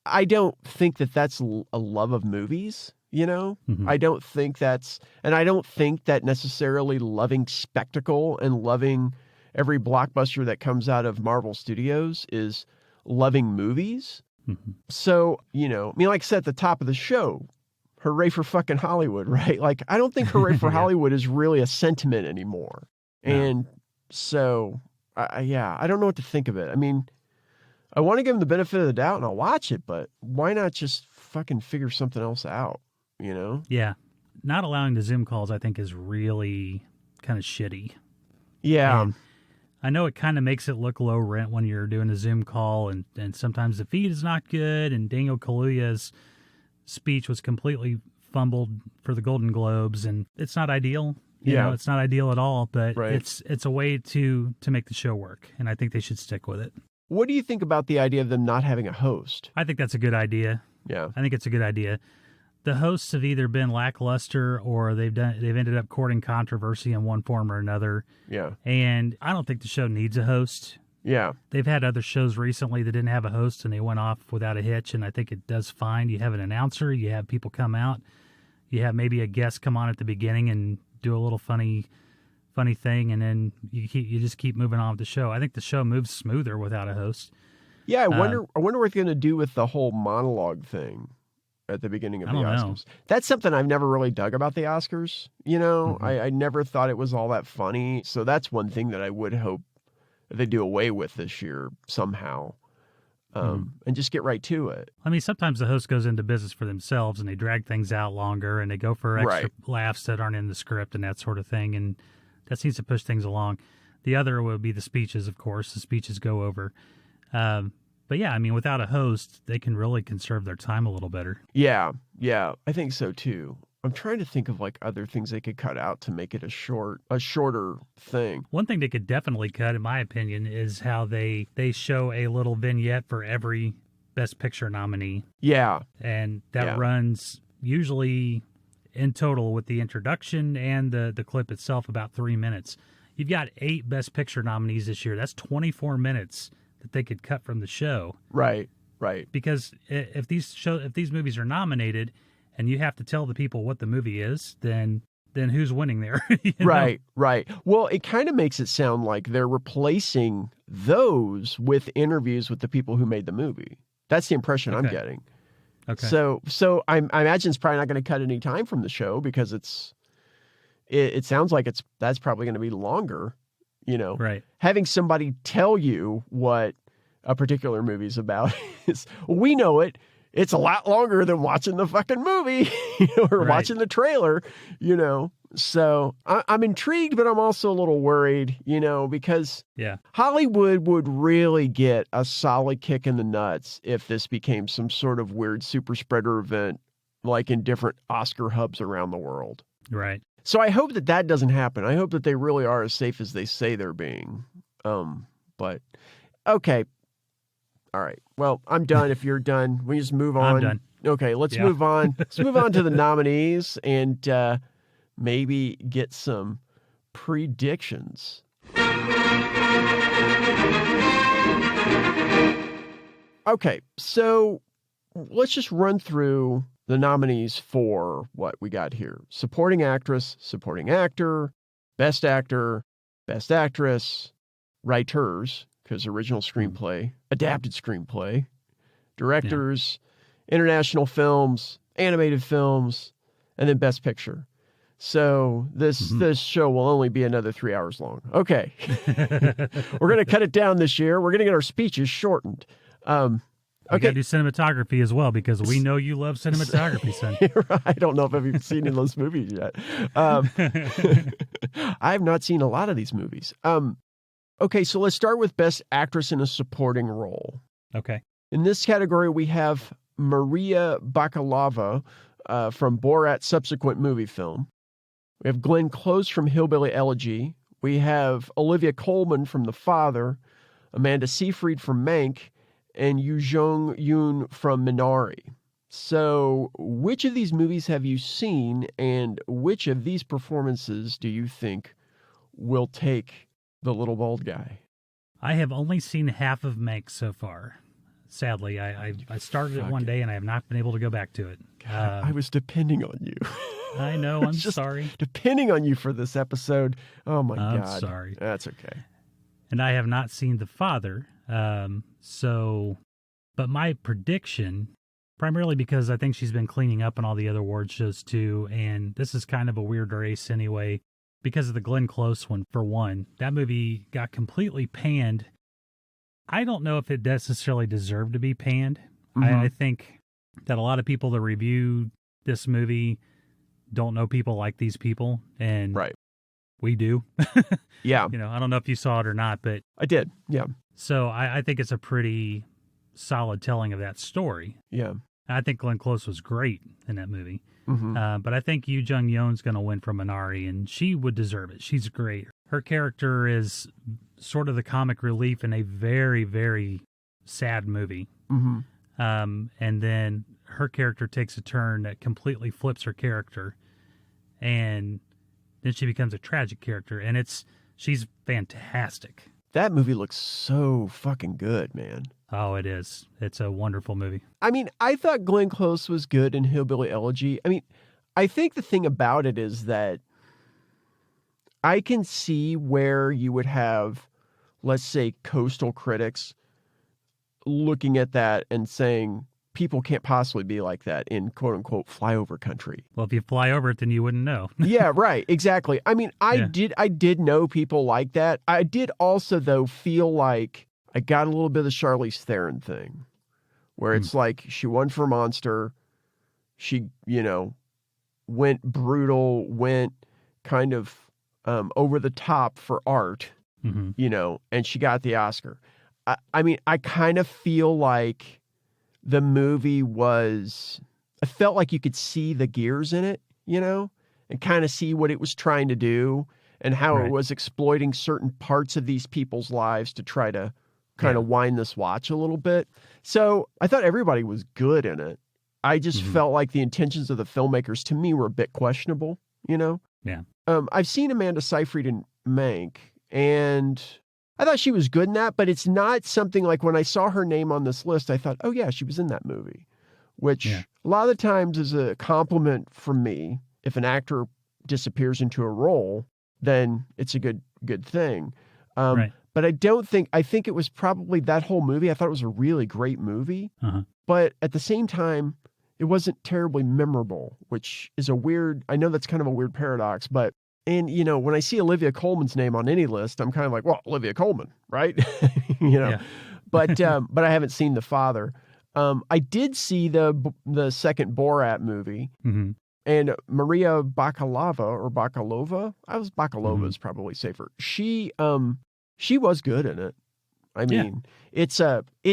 Speaker 3: I don't think that that's a love of movies,
Speaker 4: Mm-hmm.
Speaker 3: I don't think I don't think that necessarily loving spectacle and loving every blockbuster that comes out of Marvel Studios is loving movies.
Speaker 4: Mm-hmm.
Speaker 3: So, like I said at the top of the show, hooray for fucking Hollywood, right? Like, I don't think hooray for Hollywood is really a sentiment anymore. No. And so, I don't know what to think of it. I mean, I want to give them the benefit of the doubt and I'll watch it, but why not just fucking figure something else out,
Speaker 4: Yeah. Not allowing the Zoom calls, I think, is really kind of shitty.
Speaker 3: Yeah.
Speaker 4: And I know it kind of makes it look low rent when you're doing a Zoom call, and sometimes the feed is not good, and Daniel Kaluuya's speech was completely fumbled for the Golden Globes, and it's not ideal. You know, it's not ideal at all, but it's a way to make the show work, and I think they should stick with it.
Speaker 3: What do you think about the idea of them not having a host?
Speaker 4: I think that's a good idea.
Speaker 3: Yeah.
Speaker 4: I think it's a good idea. The hosts have either been lackluster or they've ended up courting controversy in one form or another.
Speaker 3: Yeah.
Speaker 4: And I don't think the show needs a host.
Speaker 3: Yeah.
Speaker 4: They've had other shows recently that didn't have a host and they went off without a hitch, and I think it does fine. You have an announcer, you have people come out, you have maybe a guest come on at the beginning and do a little funny thing, and then you just keep moving on with the show. I think the show moves smoother without a host.
Speaker 3: Yeah, I wonder what they're going to do with the whole monologue thing at the beginning of the Oscars. Know. That's something I've never really dug about the Oscars. You know, I never thought it was all that funny. So that's one thing that I would hope they do away with this year somehow, and just get right to it.
Speaker 4: I mean, sometimes the host goes into business for themselves and they drag things out longer and they go for extra laughs that aren't in the script and that sort of thing. And that seems to push things along. The other would be the speeches, of course. The speeches go over. But yeah, I mean, without a host, they can really conserve their time a little better.
Speaker 3: Yeah, I think so too. I'm trying to think of like other things they could cut out to make it a shorter thing.
Speaker 4: One thing they could definitely cut, in my opinion, is how they show a little vignette for every Best Picture nominee.
Speaker 3: Yeah.
Speaker 4: And that runs usually in total with the introduction and the clip itself about 3 minutes. You've got 8 Best Picture nominees this year. That's 24 minutes that they could cut from the show.
Speaker 3: Right.
Speaker 4: Because if these movies are nominated and you have to tell the people what the movie is, then who's winning there? You know?
Speaker 3: Right. Well, it kind of makes it sound like they're replacing those with interviews with the people who made the movie. That's the impression I'm getting.
Speaker 4: Okay.
Speaker 3: So I imagine it's probably not going to cut any time from the show because it sounds like that's probably going to be longer. You know,
Speaker 4: right.
Speaker 3: Having somebody tell you what a particular movie's about is, we know it. It's a lot longer than watching the fucking movie or watching the trailer, you know. So I'm intrigued, but I'm also a little worried, you know, because Hollywood would really get a solid kick in the nuts if this became some sort of weird super spreader event, like in different Oscar hubs around the world.
Speaker 4: Right.
Speaker 3: So I hope that doesn't happen. I hope that they really are as safe as they say they're being. But okay. All right. Well, I'm done. If you're done, we just move on.
Speaker 4: I'm done.
Speaker 3: Okay, let's move on. Let's move on to the nominees and maybe get some predictions. Okay, so let's just run through the nominees for what we got here. Supporting actress, supporting actor, best actor, best actress, writers, because original screenplay, adapted screenplay, directors, international films, animated films, and then best picture. So this show will only be another 3 hours long. Okay. We're going to cut it down this year. We're going to get our speeches shortened.
Speaker 4: We got to do cinematography as well because we know you love cinematography, son.
Speaker 3: I don't know if I've even seen any of those movies yet. I have not seen a lot of these movies. Okay, so let's start with Best Actress in a Supporting Role.
Speaker 4: Okay.
Speaker 3: In this category, we have Maria Bakalova from Borat's subsequent movie film. We have Glenn Close from Hillbilly Elegy. We have Olivia Colman from The Father, Amanda Seyfried from Mank, and Yoo Jong-yoon from Minari. So which of these movies have you seen, and which of these performances do you think will take the little bald guy?
Speaker 4: I have only seen half of Mank so far. Sadly, I started it one day and I have not been able to go back to it.
Speaker 3: God, I was depending on you.
Speaker 4: I know. I'm sorry.
Speaker 3: Depending on you for this episode. Oh my God.
Speaker 4: I'm sorry.
Speaker 3: That's okay.
Speaker 4: And I have not seen The Father. But my prediction, primarily because I think she's been cleaning up on all the other award shows too, and this is kind of a weird race anyway, because of the Glenn Close one, for one. That movie got completely panned. I don't know if it necessarily deserved to be panned. I think that a lot of people that review this movie don't know people like these people, and we do.
Speaker 3: Yeah.
Speaker 4: You know, I don't know if you saw it or not, but
Speaker 3: I did. Yeah.
Speaker 4: So I think it's a pretty solid telling of that story.
Speaker 3: Yeah.
Speaker 4: I think Glenn Close was great in that movie. But I think Yoo Jung-yoon's going to win for Minari, and she would deserve it. She's great. Her character is sort of the comic relief in a very, very sad movie. And then her character takes a turn that completely flips her character, and then she becomes a tragic character, and she's fantastic.
Speaker 3: That movie looks so fucking good, man.
Speaker 4: Oh, it is. It's a wonderful movie.
Speaker 3: I mean, I thought Glenn Close was good in Hillbilly Elegy. I mean, I think the thing about it is that I can see where you would have, let's say, coastal critics looking at that and saying, people can't possibly be like that in quote unquote flyover country.
Speaker 4: Well, if you fly over it, then you wouldn't know.
Speaker 3: Yeah, right. Exactly. I mean, I did know people like that. I did also, though, feel like I got a little bit of the Charlize Theron thing where it's like she won for Monster. She, went brutal, went kind of over the top for art, and she got the Oscar. I mean, I kind of feel like the movie I felt like you could see the gears in it, and kind of see what it was trying to do and how it was exploiting certain parts of these people's lives to try to kind of wind this watch a little bit. So I thought everybody was good in it. I just felt like the intentions of the filmmakers to me were a bit questionable, Yeah. I've seen Amanda Seyfried in Mank, and I thought she was good in that, but it's not something like when I saw her name on this list, I thought, oh yeah, she was in that movie, which a lot of the times is a compliment from me. If an actor disappears into a role, then it's a good thing. But I think it was probably that whole movie. I thought it was a really great movie, but at the same time, it wasn't terribly memorable, which is I know that's kind of a weird paradox, but, and when I see Olivia Colman's name on any list, I'm kind of like, well, Olivia Colman, right? But I haven't seen The Father. I did see the second Borat movie, and Maria Bakalova, Bakalova is probably safer. She was good in it. I mean, it's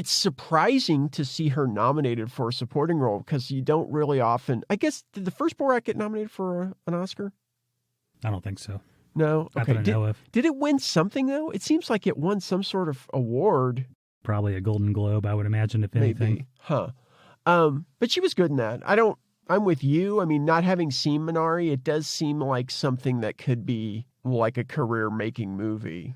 Speaker 3: surprising to see her nominated for a supporting role because you don't really often. I guess, did the first Borat get nominated for an Oscar?
Speaker 4: I don't think so.
Speaker 3: No. Okay.
Speaker 4: Not that I know of.
Speaker 3: Did it win something though? It seems like it won some sort of award.
Speaker 4: Probably a Golden Globe, I would imagine, if anything.
Speaker 3: Maybe. Huh. But she was good in that. I'm with you. I mean, not having seen Minari, it does seem like something that could be like a career-making movie.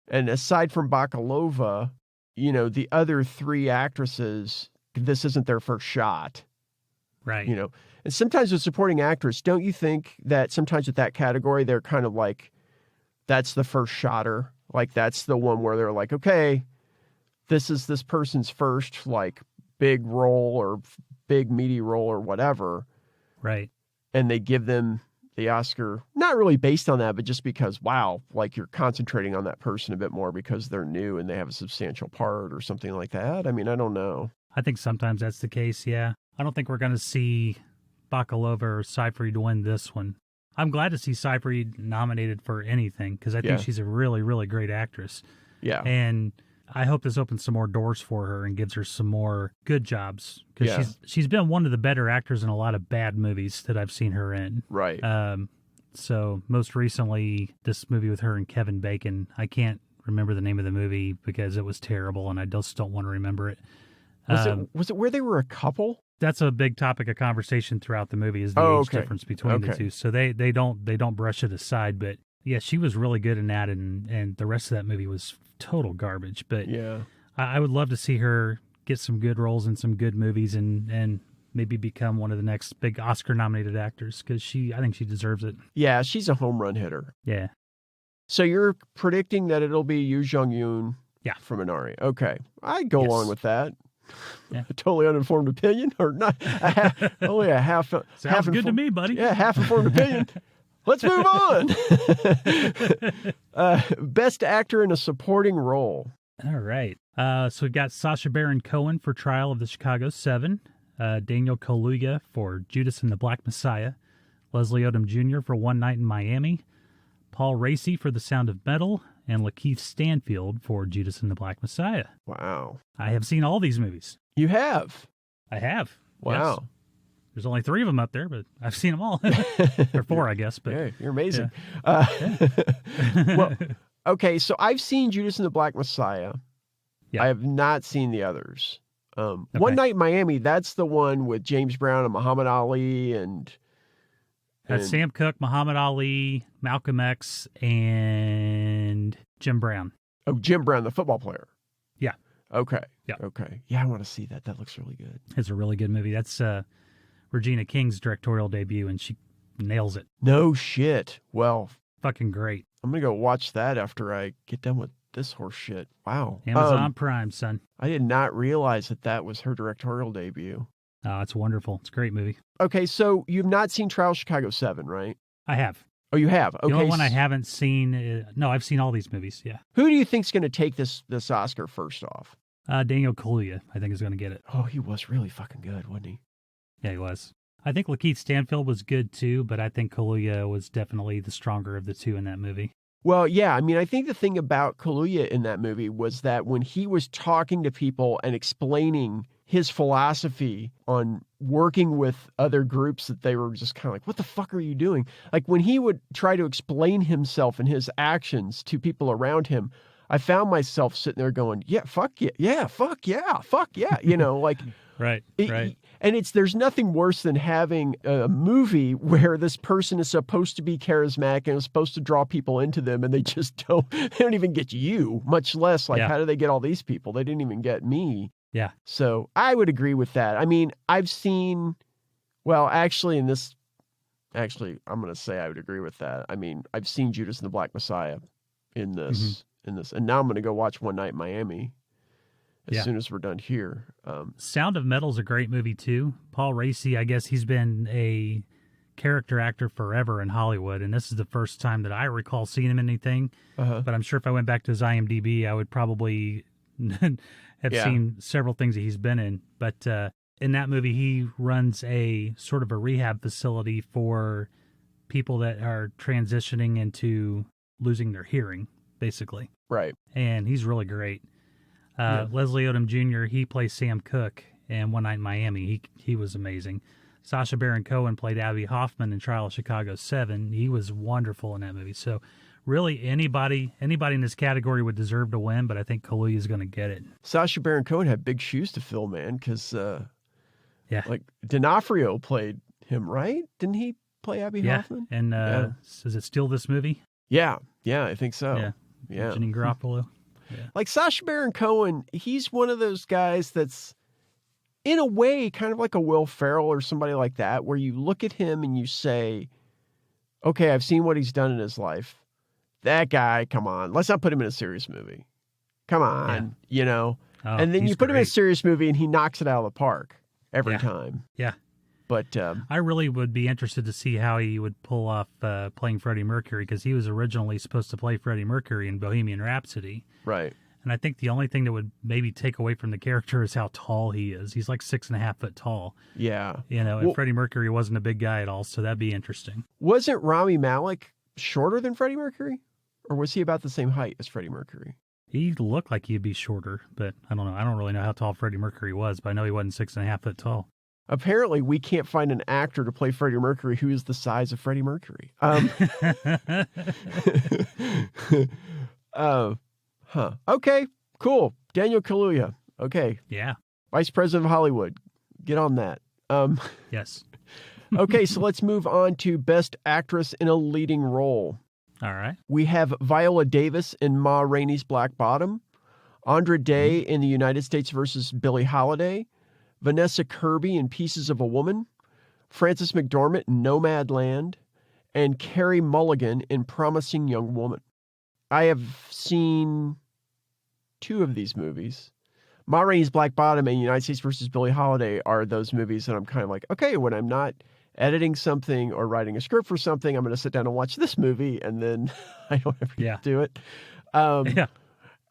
Speaker 3: And aside from Bakalova, the other three actresses, this isn't their first shot.
Speaker 4: Right.
Speaker 3: And sometimes with supporting actress, don't you think that sometimes with that category, they're kind of like, that's the first shotter. Like, that's the one where they're like, okay, this is this person's first, like, big role or big meaty role or whatever.
Speaker 4: Right.
Speaker 3: And they give them the Oscar, not really based on that, but just because, wow, like you're concentrating on that person a bit more because they're new and they have a substantial part or something like that. I mean, I don't know.
Speaker 4: I think sometimes that's the case, yeah. I don't think we're going to see Bakalova or Seyfried win this one. I'm glad to see Seyfried nominated for anything because I think she's a really, really great actress. Yeah. And I hope this opens some more doors for her and gives her some more good jobs because she's been one of the better actors in a lot of bad movies that I've seen her in.
Speaker 3: Right.
Speaker 4: So most recently, this movie with her and Kevin Bacon, I can't remember the name of the movie because it was terrible and I just don't want to remember it.
Speaker 3: Was it where they were a couple?
Speaker 4: That's a big topic of conversation throughout the movie is the age difference between the two. So they don't brush it aside, but yeah, she was really good in that and the rest of that movie was total garbage. But I would love to see her get some good roles in some good movies and maybe become one of the next big Oscar nominated actors because I think she deserves it.
Speaker 3: Yeah, she's a home run hitter.
Speaker 4: Yeah.
Speaker 3: So you're predicting that it'll be Yoo Jung-yoon from Minari. Okay. I'd go along with that. Yeah. A totally uninformed opinion or not? Only a half.
Speaker 4: Sounds good to me, buddy.
Speaker 3: Yeah, half informed opinion. Let's move on. Best actor in a supporting role.
Speaker 4: All right. So we've got Sacha Baron Cohen for Trial of the Chicago 7, Daniel Kaluuya for Judas and the Black Messiah, Leslie Odom Jr. for One Night in Miami, Paul Raci for The Sound of Metal, and Lakeith Stanfield for Judas and the Black Messiah.
Speaker 3: Wow.
Speaker 4: I have seen all these movies.
Speaker 3: You have?
Speaker 4: I have.
Speaker 3: Wow.
Speaker 4: Yes. There's only 3 of them up there, but I've seen them all. Or 4, I guess. But
Speaker 3: hey, you're amazing. Well, okay, so I've seen Judas and the Black Messiah. I have not seen the others. One Night in Miami, that's the one with James Brown and Muhammad Ali and
Speaker 4: Sam Cooke, Muhammad Ali, Malcolm X, and Jim Brown.
Speaker 3: Oh, Jim Brown, the football player.
Speaker 4: Yeah.
Speaker 3: Okay.
Speaker 4: Yeah.
Speaker 3: Okay. Yeah, I want to see that. That looks really good.
Speaker 4: It's a really good movie. That's Regina King's directorial debut, and she nails it.
Speaker 3: No shit. Well,
Speaker 4: Fucking great.
Speaker 3: I'm going to go watch that after I get done with this horse shit. Wow.
Speaker 4: Amazon Prime, son.
Speaker 3: I did not realize that was her directorial debut.
Speaker 4: Oh, it's wonderful. It's a great movie.
Speaker 3: Okay, so you've not seen Trial of Chicago 7, right?
Speaker 4: I have.
Speaker 3: Oh, you have? Okay.
Speaker 4: The only one I haven't seen... no, I've seen all these movies, yeah.
Speaker 3: Who do you think's going to take this Oscar first off?
Speaker 4: Daniel Kaluuya, I think, is going to get it.
Speaker 3: Oh, he was really fucking good, wasn't he?
Speaker 4: Yeah, he was. I think Lakeith Stanfield was good too, but I think Kaluuya was definitely the stronger of the two in that movie.
Speaker 3: Well, yeah. I mean, I think the thing about Kaluuya in that movie was that when he was talking to people and explaining his philosophy on working with other groups, that they were just kind of like, what the fuck are you doing? Like when he would try to explain himself and his actions to people around him, I found myself sitting there going, yeah, fuck yeah, yeah, fuck yeah, fuck yeah. You know, like,
Speaker 4: right.
Speaker 3: And there's nothing worse than having a movie where this person is supposed to be charismatic and is supposed to draw people into them, and they just they don't even get you, much less like, how do they get all these people? They didn't even get me.
Speaker 4: Yeah.
Speaker 3: So I would agree with that. I mean, I've seen, well, actually, I'm going to say I would agree with that. I mean, I've seen Judas and the Black Messiah in this, and now I'm going to go watch One Night in Miami as soon as we're done here.
Speaker 4: Sound of Metal's a great movie too. Paul Raci, I guess he's been a character actor forever in Hollywood, and this is the first time that I recall seeing him in anything. But I'm sure if I went back to his IMDb, I would probably have seen several things that he's been in. But in that movie, he runs a sort of a rehab facility for people that are transitioning into losing their hearing, basically.
Speaker 3: Right.
Speaker 4: And he's really great. Leslie Odom Jr., he plays Sam Cooke in One Night in Miami. He was amazing. Sacha Baron Cohen played Abby Hoffman in Trial of Chicago 7. He was wonderful in that movie. So really anybody in this category would deserve to win, but I think Kaluuya is going to get it. Sacha
Speaker 3: Baron Cohen had big shoes to fill, man, because like D'Onofrio played him, right? Didn't he play Abby Hoffman?
Speaker 4: And is it still this movie?
Speaker 3: Yeah, I think so. Yeah.
Speaker 4: Janine Garoppolo. Yeah.
Speaker 3: Like Sacha Baron Cohen, he's one of those guys that's in a way kind of like a Will Ferrell or somebody like that, where you look at him and you say, okay, I've seen what he's done in his life. That guy, come on, let's not put him in a serious movie. Come on, you know?
Speaker 4: Oh,
Speaker 3: and then you put him in a serious movie and he knocks it out of the park every time.
Speaker 4: Yeah.
Speaker 3: But
Speaker 4: I really would be interested to see how he would pull off playing Freddie Mercury, because he was originally supposed to play Freddie Mercury in Bohemian Rhapsody.
Speaker 3: Right.
Speaker 4: And I think the only thing that would maybe take away from the character is how tall he is. He's like 6.5 foot tall.
Speaker 3: Yeah.
Speaker 4: You know, and Freddie Mercury wasn't a big guy at all, so that'd be interesting.
Speaker 3: Wasn't Rami Malek shorter than Freddie Mercury? Or was he about the same height as Freddie Mercury?
Speaker 4: He looked like he'd be shorter, but I don't know. I don't really know how tall Freddie Mercury was, but I know he wasn't 6.5 foot tall.
Speaker 3: Apparently, we can't find an actor to play Freddie Mercury who is the size of Freddie Mercury. Okay, cool. Daniel Kaluuya. Okay.
Speaker 4: Yeah.
Speaker 3: Vice President of Hollywood. Get on that.
Speaker 4: Yes.
Speaker 3: Okay, so let's move on to Best Actress in a Leading Role.
Speaker 4: All right.
Speaker 3: We have Viola Davis in Ma Rainey's Black Bottom, Andra Day in The United States versus Billie Holiday, Vanessa Kirby in Pieces of a Woman, Frances McDormand in Nomadland, and Carey Mulligan in Promising Young Woman. I have seen 2 of these movies. Ma Rainey's Black Bottom and United States versus Billie Holiday are those movies that I'm kind of like, okay, when I'm not editing something or writing a script for something, I'm going to sit down and watch this movie, and then I don't ever do it.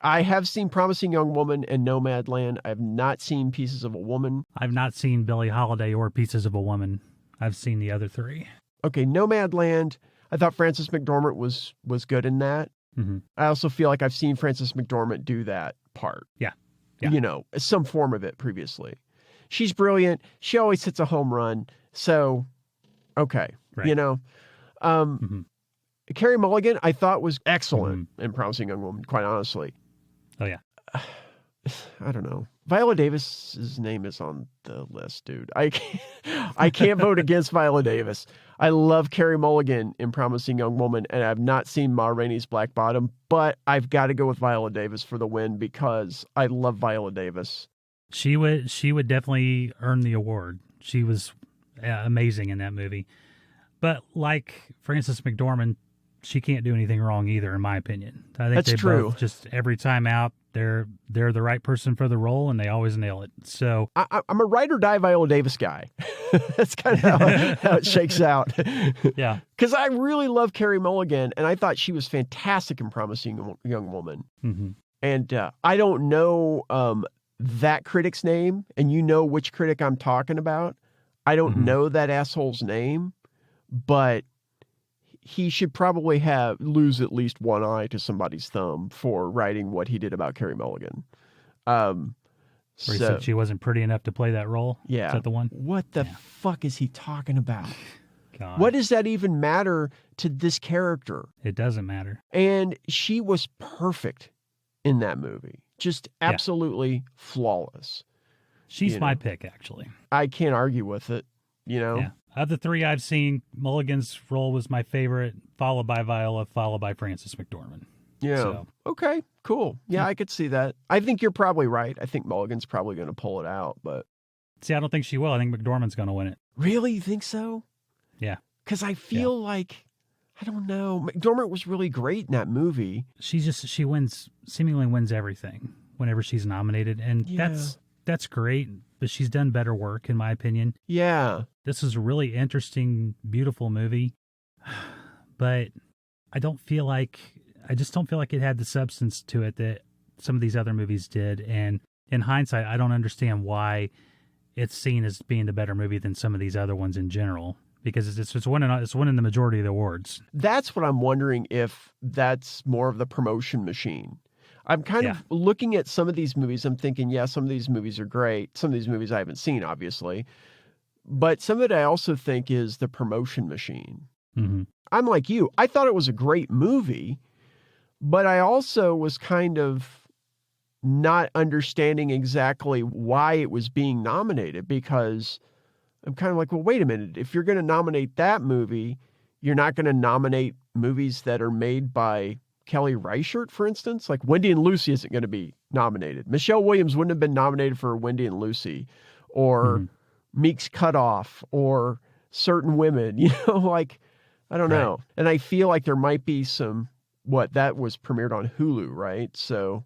Speaker 3: I have seen Promising Young Woman and Nomadland. I have not seen Pieces of a Woman.
Speaker 4: I've not seen Billie Holiday or Pieces of a Woman. I've seen the other 3.
Speaker 3: Okay, Nomadland, I thought Frances McDormand was good in that.
Speaker 4: Mm-hmm.
Speaker 3: I also feel like I've seen Frances McDormand do that part.
Speaker 4: Yeah.
Speaker 3: You know, some form of it previously. She's brilliant. She always hits a home run. So, okay.
Speaker 4: Right.
Speaker 3: You know, Carey Mulligan, I thought was excellent in Promising Young Woman, quite honestly.
Speaker 4: Oh, yeah.
Speaker 3: I don't know. Viola Davis's name is on the list, dude. I can't vote against Viola Davis. I love Carey Mulligan in Promising Young Woman, and I've not seen Ma Rainey's Black Bottom, but I've got to go with Viola Davis for the win because I love Viola Davis.
Speaker 4: She would definitely earn the award. She was amazing in that movie. But like Frances McDormand, she can't do anything wrong either, in my opinion. I think
Speaker 3: That's true.
Speaker 4: Both just every time out, they're the right person for the role, and they always nail it. So
Speaker 3: I'm a ride or die Viola Davis guy. That's kind of how it shakes out.
Speaker 4: Yeah.
Speaker 3: Because I really love Carey Mulligan, and I thought she was fantastic in Promising Young Woman.
Speaker 4: Mm-hmm.
Speaker 3: And I don't know that critic's name, and you know which critic I'm talking about. I don't know that asshole's name, but he should probably lose at least one eye to somebody's thumb for writing what he did about Carey Mulligan.
Speaker 4: Where he said she wasn't pretty enough to play that role?
Speaker 3: Yeah.
Speaker 4: Is that the one?
Speaker 3: What the fuck is he talking about?
Speaker 4: God.
Speaker 3: What does that even matter to this character?
Speaker 4: It doesn't matter.
Speaker 3: And she was perfect in that movie. Just absolutely flawless.
Speaker 4: She's my pick, actually.
Speaker 3: I can't argue with it,
Speaker 4: Yeah. Of the three I've seen, Mulligan's role was my favorite, followed by Viola, followed by Frances McDormand.
Speaker 3: Yeah.
Speaker 4: So,
Speaker 3: okay, cool. Yeah, I could see that. I think you're probably right. I think Mulligan's probably going to pull it out, but...
Speaker 4: See, I don't think she will. I think McDormand's going to win it.
Speaker 3: Really? You think so?
Speaker 4: Yeah.
Speaker 3: Because I feel like, I don't know, McDormand was really great in that movie.
Speaker 4: She seemingly wins everything whenever she's nominated, and that's great, but she's done better work, in my opinion.
Speaker 3: Yeah.
Speaker 4: This is a really interesting, beautiful movie, but I just don't feel like it had the substance to it that some of these other movies did. And in hindsight, I don't understand why it's seen as being the better movie than some of these other ones in general, because it's winning the majority of the awards. That's
Speaker 3: what I'm wondering, if that's more of the promotion machine. I'm kind of looking at some of these movies. I'm thinking, some of these movies are great. Some of these movies I haven't seen, obviously. But some of it I also think is the promotion machine.
Speaker 4: Mm-hmm.
Speaker 3: I'm like you. I thought it was a great movie, but I also was kind of not understanding exactly why it was being nominated, because I'm kind of like, well, wait a minute. If you're going to nominate that movie, you're not going to nominate movies that are made by Kelly Reichardt, for instance. Like Wendy and Lucy isn't going to be nominated. Michelle Williams wouldn't have been nominated for Wendy and Lucy, or Meek's Cutoff, or Certain Women, like, I don't know. And I feel like there might be some, that was premiered on Hulu, right? So,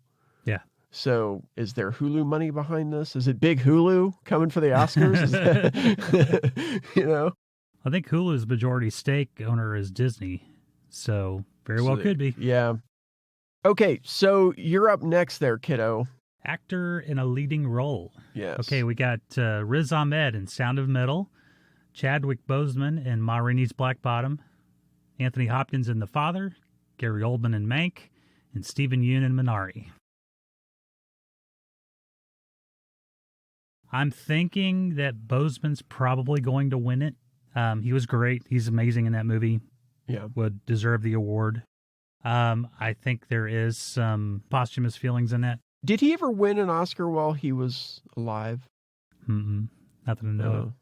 Speaker 3: so is there Hulu money behind this? Is it big Hulu coming for the Oscars?
Speaker 4: I think Hulu's majority stake owner is Disney, so very well could be.
Speaker 3: Yeah. Okay, so you're up next there, kiddo.
Speaker 4: Actor in a leading role.
Speaker 3: Yes.
Speaker 4: Okay, we got Riz Ahmed in Sound of Metal, Chadwick Boseman in Ma Rainey's Black Bottom, Anthony Hopkins in The Father, Gary Oldman in Mank, and Stephen Yeun in Minari. I'm thinking that Boseman's probably going to win it. He was great. He's amazing in that movie.
Speaker 3: Yeah.
Speaker 4: Would deserve the award. I think there is some posthumous feelings in that.
Speaker 3: Did he ever win an Oscar while he was alive?
Speaker 4: Nothing to know of.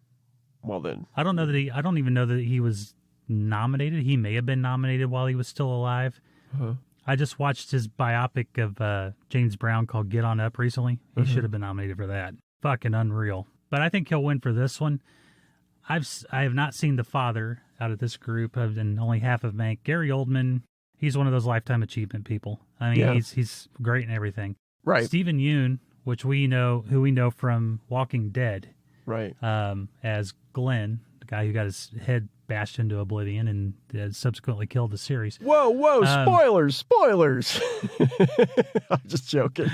Speaker 3: Well then.
Speaker 4: I don't even know that he was nominated. He may have been nominated while he was still alive.
Speaker 3: Uh-huh.
Speaker 4: I just watched his biopic of James Brown called Get On Up recently. He should have been nominated for that. Fucking unreal. But I think he'll win for this one. I have not seen The Father out of this group. I've done only half of Mank. Gary Oldman, he's one of those lifetime achievement people. I mean, he's great in everything.
Speaker 3: Right.
Speaker 4: Stephen Yeun, who we know from Walking Dead,
Speaker 3: right?
Speaker 4: As Glenn, the guy who got his head bashed into oblivion and subsequently killed the series.
Speaker 3: Whoa! Spoilers! I'm just joking.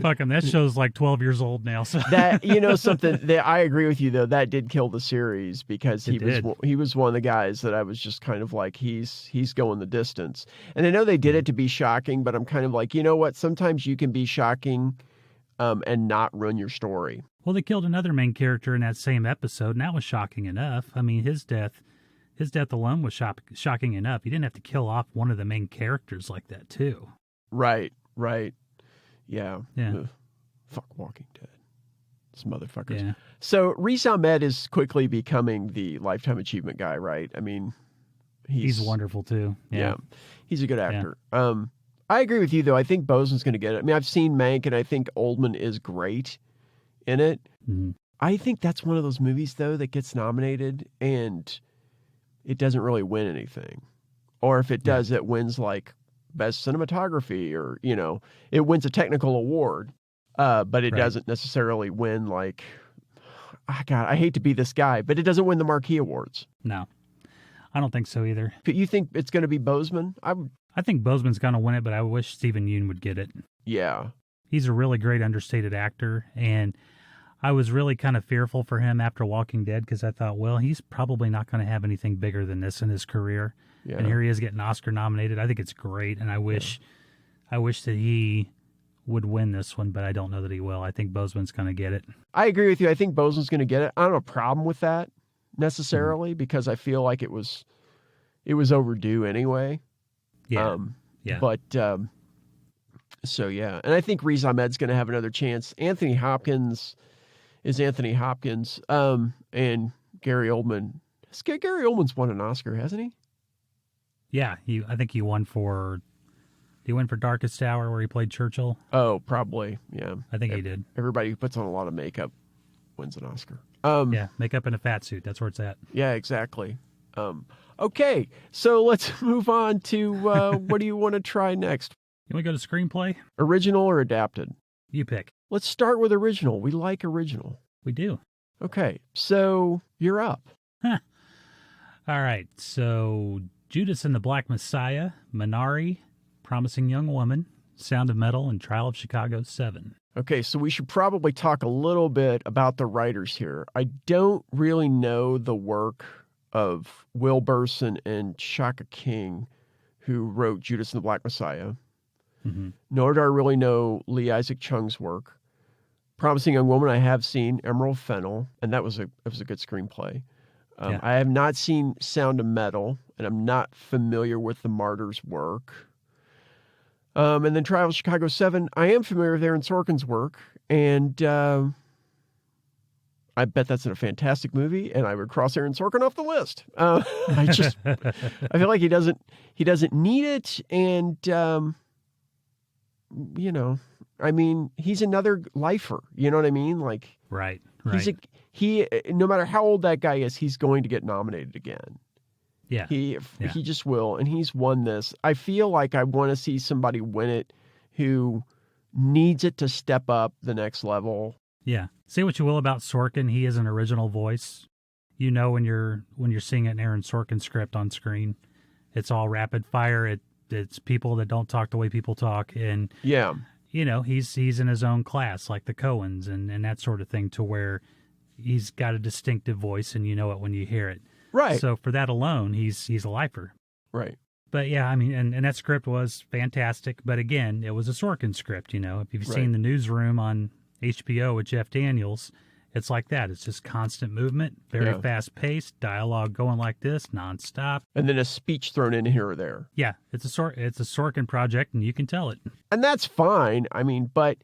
Speaker 4: Fuck him. That show's like 12 years old now. So
Speaker 3: that something that I agree with you though. That did kill the series because he was one of the guys that I was just kind of like he's going the distance. And I know they did it to be shocking, but I'm kind of like, you know what? Sometimes you can be shocking and not ruin your story.
Speaker 4: Well, they killed another main character in that same episode, and that was shocking enough. I mean, his death alone was shocking enough. You didn't have to kill off one of the main characters like that, too.
Speaker 3: Right. Yeah. Fuck Walking Dead. These motherfuckers.
Speaker 4: Yeah.
Speaker 3: So Riz Ahmed is quickly becoming the Lifetime Achievement guy, right? I mean,
Speaker 4: He's wonderful too.
Speaker 3: Yeah. He's a good actor. Yeah. I agree with you, though. I think Boseman's going to get it. I mean, I've seen Mank, and I think Oldman is great in it.
Speaker 4: Mm-hmm.
Speaker 3: I think that's one of those movies, though, that gets nominated, and it doesn't really win anything. Or if it does, it wins, like, Best Cinematography, or, you know, it wins a technical award, but it doesn't necessarily win, like, God, I hate to be this guy, but it doesn't win the Marquee Awards.
Speaker 4: No, I don't think so either.
Speaker 3: But you think it's going to be Boseman?
Speaker 4: I think Boseman's going to win it, but I wish Stephen Yeun would get it.
Speaker 3: Yeah.
Speaker 4: He's a really great understated actor, and I was really kind of fearful for him after Walking Dead because I thought, well, he's probably not going to have anything bigger than this in his career. Yeah. And here he is getting Oscar nominated. I think it's great, and I wish that he would win this one, but I don't know that he will. I think Boseman's going to get it.
Speaker 3: I agree with you. I think Boseman's going to get it. I don't have a problem with that necessarily because I feel like it was overdue anyway.
Speaker 4: Yeah.
Speaker 3: But so yeah, and I think Riz Ahmed's going to have another chance. Anthony Hopkins, and Gary Oldman. Gary Oldman's won an Oscar, hasn't he?
Speaker 4: Yeah, I think he won for. Did he win for Darkest Hour where he played Churchill?
Speaker 3: Oh, probably. Yeah,
Speaker 4: I think he did.
Speaker 3: Everybody who puts on a lot of makeup wins an Oscar.
Speaker 4: Yeah, makeup in a fat suit. That's where it's at.
Speaker 3: Yeah, exactly. Okay, so let's move on to what do you want to try next?
Speaker 4: Can we go to screenplay?
Speaker 3: Original or adapted?
Speaker 4: You pick.
Speaker 3: Let's start with original. We like original.
Speaker 4: We do.
Speaker 3: Okay, so you're up.
Speaker 4: Huh. All right, so Judas and the Black Messiah, Minari, Promising Young Woman, Sound of Metal, and Trial of Chicago 7.
Speaker 3: Okay, so we should probably talk a little bit about the writers here. I don't really know the work of Will Burson and Shaka King, who wrote Judas and the Black Messiah.
Speaker 4: Mm-hmm.
Speaker 3: Nor do I really know Lee Isaac Chung's work. Promising Young Woman I have seen, Emerald Fennell, and that was a good screenplay. I have not seen Sound of Metal, and I'm not familiar with the Martyrs' work. And then Trial of Chicago 7, I am familiar with Aaron Sorkin's work, and I bet that's a fantastic movie, and I would cross Aaron Sorkin off the list. I feel like he doesn't need it, and you know, I mean, he's another lifer. You know what I mean? Like,
Speaker 4: right.
Speaker 3: He no matter how old that guy is, he's going to get nominated again.
Speaker 4: Yeah.
Speaker 3: He just will, and he's won this. I feel like I want to see somebody win it who needs it to step up the next level.
Speaker 4: Yeah. Say what you will about Sorkin, he is an original voice. You know when you're seeing an Aaron Sorkin script on screen, it's all rapid fire. It's people that don't talk the way people talk, and
Speaker 3: yeah,
Speaker 4: you know, he's in his own class, like the Coens and that sort of thing, to where he's got a distinctive voice, and you know it when you hear it.
Speaker 3: Right.
Speaker 4: So for that alone, he's a lifer.
Speaker 3: Right.
Speaker 4: But yeah, I mean, and that script was fantastic. But again, it was a Sorkin script. You know, if you've seen The Newsroom on HBO with Jeff Daniels, it's like that. It's just constant movement, very fast paced, dialogue going like this, nonstop,
Speaker 3: and then a speech thrown in here or there.
Speaker 4: Yeah, it's a Sorkin project, and you can tell it.
Speaker 3: And that's fine. I mean, but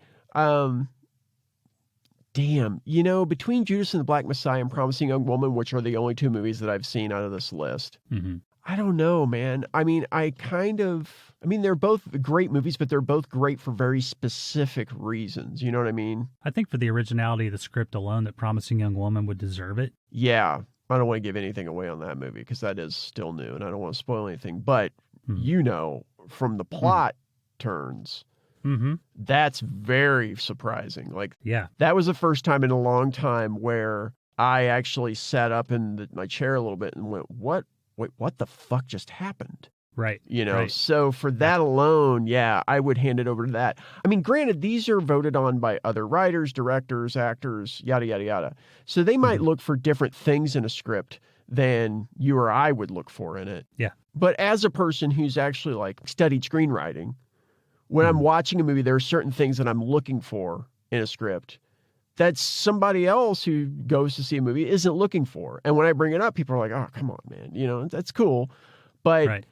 Speaker 3: damn, you know, between Judas and the Black Messiah and Promising Young Woman, which are the only two movies that I've seen out of this list, I don't know, man. I mean, they're both great movies, but they're both great for very specific reasons. You know what I mean?
Speaker 4: I think for the originality of the script alone, that Promising Young Woman would deserve it.
Speaker 3: Yeah. I don't want to give anything away on that movie because that is still new and I don't want to spoil anything. But, you know, from the plot turns, that's very surprising. Like, that was the first time in a long time where I actually sat up in my chair a little bit and went, Wait, what the fuck just happened?
Speaker 4: Right.
Speaker 3: You know, so for that alone, I would hand it over to that. I mean, granted, these are voted on by other writers, directors, actors, yada, yada, yada. So they might look for different things in a script than you or I would look for in it.
Speaker 4: Yeah.
Speaker 3: But as a person who's actually like studied screenwriting, when I'm watching a movie, there are certain things that I'm looking for in a script that somebody else who goes to see a movie isn't looking for. And when I bring it up, people are like, oh, come on, man. You know, that's cool. But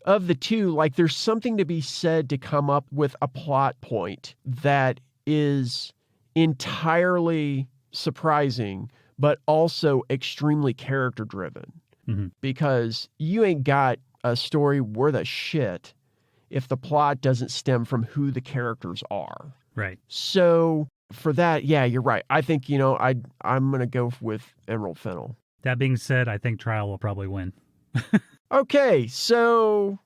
Speaker 3: of the two, like, there's something to be said to come up with a plot point that is entirely surprising, but also extremely character driven.
Speaker 4: Mm-hmm.
Speaker 3: Because you ain't got a story worth a shit if the plot doesn't stem from who the characters are.
Speaker 4: Right.
Speaker 3: So for that, yeah, you're right. I think, I'm going to go with Emerald Fennel.
Speaker 4: That being said, I think Trial will probably win.
Speaker 3: Okay, so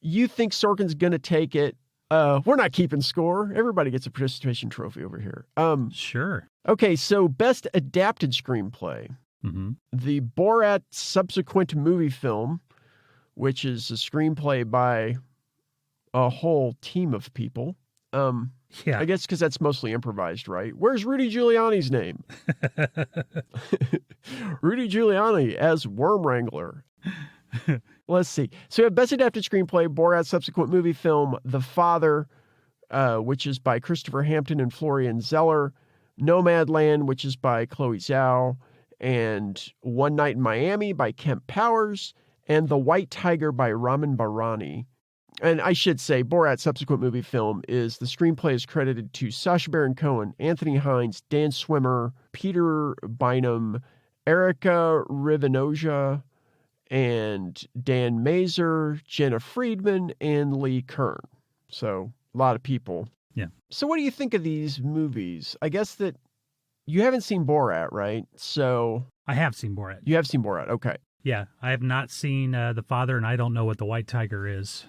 Speaker 3: you think Sorkin's going to take it. We're not keeping score. Everybody gets a participation trophy over here.
Speaker 4: Sure.
Speaker 3: Okay, so best adapted screenplay.
Speaker 4: Mm-hmm.
Speaker 3: The Borat subsequent movie film, which is a screenplay by a whole team of people.
Speaker 4: Yeah.
Speaker 3: I guess because that's mostly improvised, right? Where's Rudy Giuliani's name? Rudy Giuliani as Worm Wrangler. Let's see. So we have Best Adapted Screenplay, Borat subsequent movie film, The Father, which is by Christopher Hampton and Florian Zeller, Nomadland, which is by Chloe Zhao, and One Night in Miami by Kemp Powers, and The White Tiger by Raman Barani. And I should say, Borat's subsequent movie film is the screenplay is credited to Sacha Baron Cohen, Anthony Hines, Dan Swimmer, Peter Bynum, Erica Rivenoja, and Dan Mazer, Jenna Friedman, and Lee Kern. So a lot of people.
Speaker 4: Yeah.
Speaker 3: So what do you think of these movies? I guess that you haven't seen Borat, right? So
Speaker 4: I have seen Borat.
Speaker 3: you have seen Borat. Okay.
Speaker 4: Yeah, I have not seen The Father, and I don't know what The White Tiger is.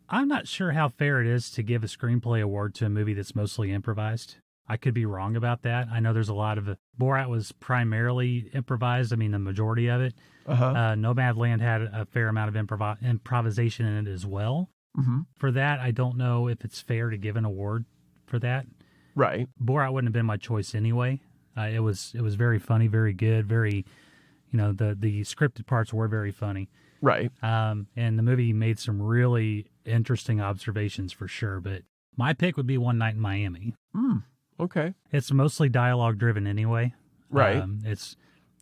Speaker 4: I'm not sure how fair it is to give a screenplay award to a movie that's mostly improvised. I could be wrong about that. I know there's a lot of Borat was primarily improvised. I mean, the majority of it. Nomadland had a fair amount of improvisation in it as well.
Speaker 3: Mm-hmm.
Speaker 4: For that, I don't know if it's fair to give an award for that.
Speaker 3: Right.
Speaker 4: Borat wouldn't have been my choice anyway. It was very funny, very good, very, the scripted parts were very funny.
Speaker 3: Right.
Speaker 4: And the movie made some really interesting observations for sure. But my pick would be One Night in Miami.
Speaker 3: Okay.
Speaker 4: It's mostly dialogue driven anyway.
Speaker 3: Right.
Speaker 4: It's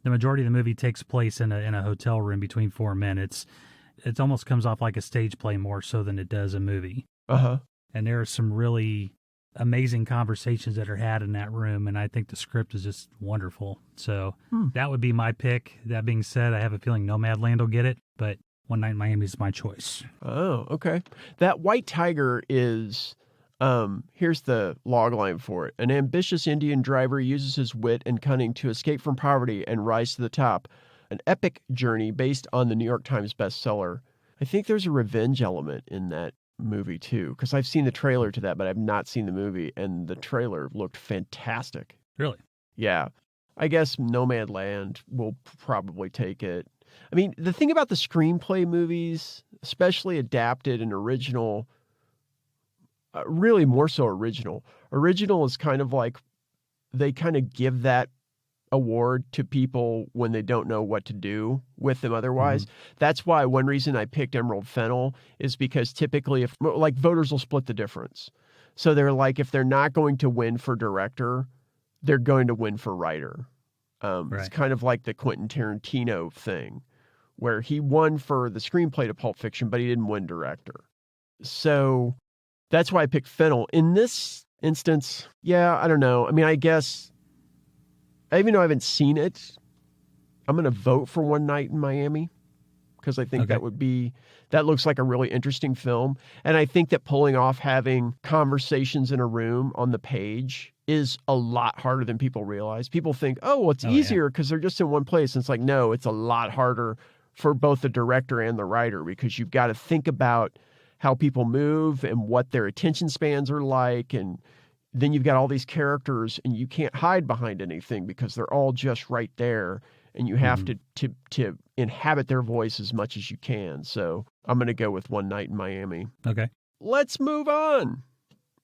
Speaker 4: the majority of the movie takes place in a hotel room between four men. It almost comes off like a stage play more so than it does a movie.
Speaker 3: Uh-huh.
Speaker 4: And there are some really amazing conversations that are had in that room, and I think the script is just wonderful. So that would be my pick. That being said, I have a feeling Nomadland will get it, but One Night in Miami is my choice.
Speaker 3: Oh, okay. That White Tiger is, here's the log line for it. An ambitious Indian driver uses his wit and cunning to escape from poverty and rise to the top. An epic journey based on the New York Times bestseller. I think there's a revenge element in that movie too, because I've seen the trailer to that, but I've not seen the movie, and the trailer looked fantastic.
Speaker 4: Really?
Speaker 3: Yeah. I guess Nomadland will probably take it. I mean, the thing about the screenplay movies, especially adapted and original, really more so original. Original is kind of like they kind of give that award to people when they don't know what to do with them otherwise. That's why one reason I picked Emerald Fennel is because typically if like voters will split the difference. So they're like, if they're not going to win for director, they're going to win for writer. It's kind of like the Quentin Tarantino thing where he won for the screenplay to Pulp Fiction, but he didn't win director. So that's why I picked Fennel. In this instance, yeah, I don't know. I mean, I guess even though I haven't seen it, I'm going to vote for One Night in Miami because I think that looks like a really interesting film. And I think that pulling off having conversations in a room on the page is a lot harder than people realize. People think, oh, well, it's easier because they're just in one place. And it's like, no, it's a lot harder for both the director and the writer because you've got to think about how people move and what their attention spans are like. And then you've got all these characters and you can't hide behind anything because they're all just right there. And you have to inhabit their voice as much as you can. So I'm going to go with One Night in Miami.
Speaker 4: Okay.
Speaker 3: Let's move on.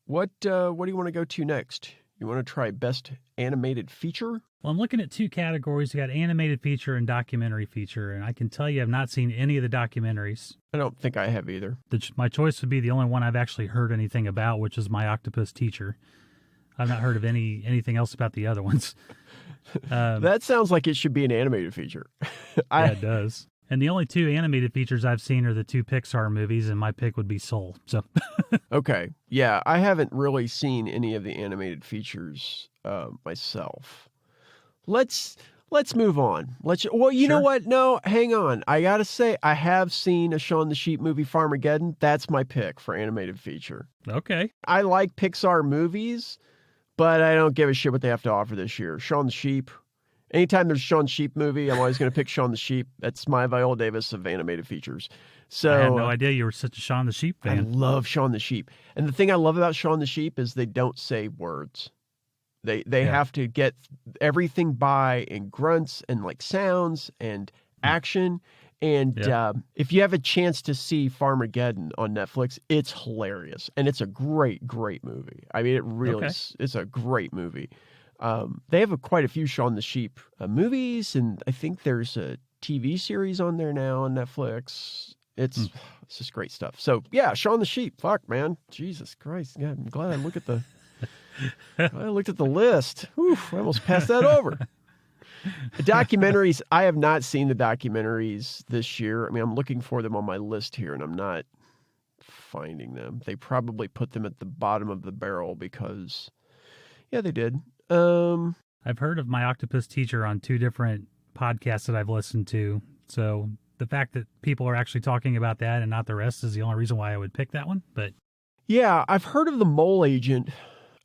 Speaker 3: What do you want to go to next? You want to try Best Animated Feature?
Speaker 4: Well, I'm looking at two categories. You got animated feature and documentary feature, and I can tell you I've not seen any of the documentaries.
Speaker 3: I don't think I have either.
Speaker 4: My choice would be the only one I've actually heard anything about, which is My Octopus Teacher. I've not heard of anything else about the other ones.
Speaker 3: That sounds like it should be an animated feature.
Speaker 4: Yeah, it does. And the only two animated features I've seen are the two Pixar movies, and my pick would be Soul. So,
Speaker 3: okay. Yeah, I haven't really seen any of the animated features. myself. Let's move on. You know
Speaker 4: Sure.
Speaker 3: what? No, hang on. I gotta say, I have seen a Shaun the Sheep movie, Farmageddon. That's my pick for animated feature.
Speaker 4: Okay.
Speaker 3: I like Pixar movies, but I don't give a shit what they have to offer this year. Shaun the Sheep. Anytime there's a Shaun the Sheep movie, I'm always going to pick Shaun the Sheep. That's my Viola Davis of animated features. So
Speaker 4: I had no idea you were such a Shaun the Sheep
Speaker 3: I
Speaker 4: fan.
Speaker 3: love Shaun the Sheep. And the thing I love about Shaun the Sheep is they don't say words. They have to get everything by in grunts and like sounds and action. And if you have a chance to see Farmageddon on Netflix, it's hilarious. And it's a great, great movie. I mean, it really is. It's a great movie. They have quite a few Shaun the Sheep movies, and I think there's a TV series on there now on Netflix. It's just great stuff. So yeah, Shaun the Sheep. Fuck, man, Jesus Christ! Yeah, I'm glad I looked at the list. Oof, I almost passed that over. The documentaries. I have not seen the documentaries this year. I mean, I'm looking for them on my list here, and I'm not finding them. They probably put them at the bottom of the barrel because, yeah, they did.
Speaker 4: I've heard of My Octopus Teacher on 2 different podcasts that I've listened to. So the fact that people are actually talking about that and not the rest is the only reason why I would pick that one. But
Speaker 3: yeah, I've heard of The Mole Agent.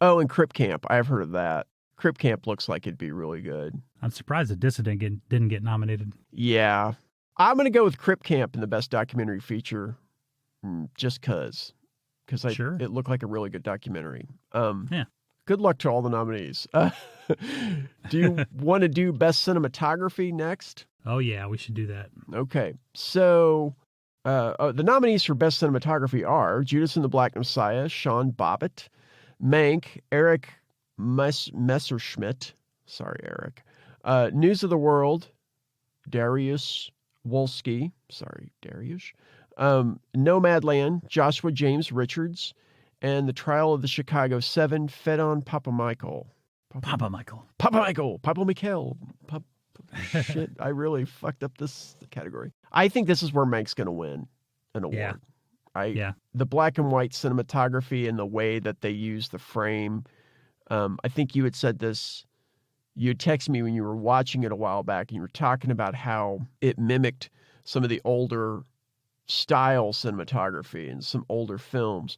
Speaker 3: Oh, and Crip Camp. I've heard of that. Crip Camp looks like it'd be really good.
Speaker 4: I'm surprised that Dissident didn't get nominated.
Speaker 3: Yeah. I'm going to go with Crip Camp in the best documentary feature just because it looked like a really good documentary.
Speaker 4: Yeah.
Speaker 3: Good luck to all the nominees. Do you want to do best cinematography next?
Speaker 4: Oh, yeah, we should do that.
Speaker 3: Okay. So the nominees for best cinematography are Judas and the Black Messiah, Sean Bobbitt, Mank, Eric Messerschmidt. Sorry, Eric. News of the World, Dariusz Wolski. Sorry, Dariusz. Nomadland, Joshua James Richards. And The Trial of the Chicago 7, Fedon Papamichael. Shit, I really fucked up this category. I think this is where Mank's going to win an award. The black and white cinematography and the way that they use the frame. I think you had said this. You had texted me when you were watching it a while back, and you were talking about how it mimicked some of the older style cinematography and some older films.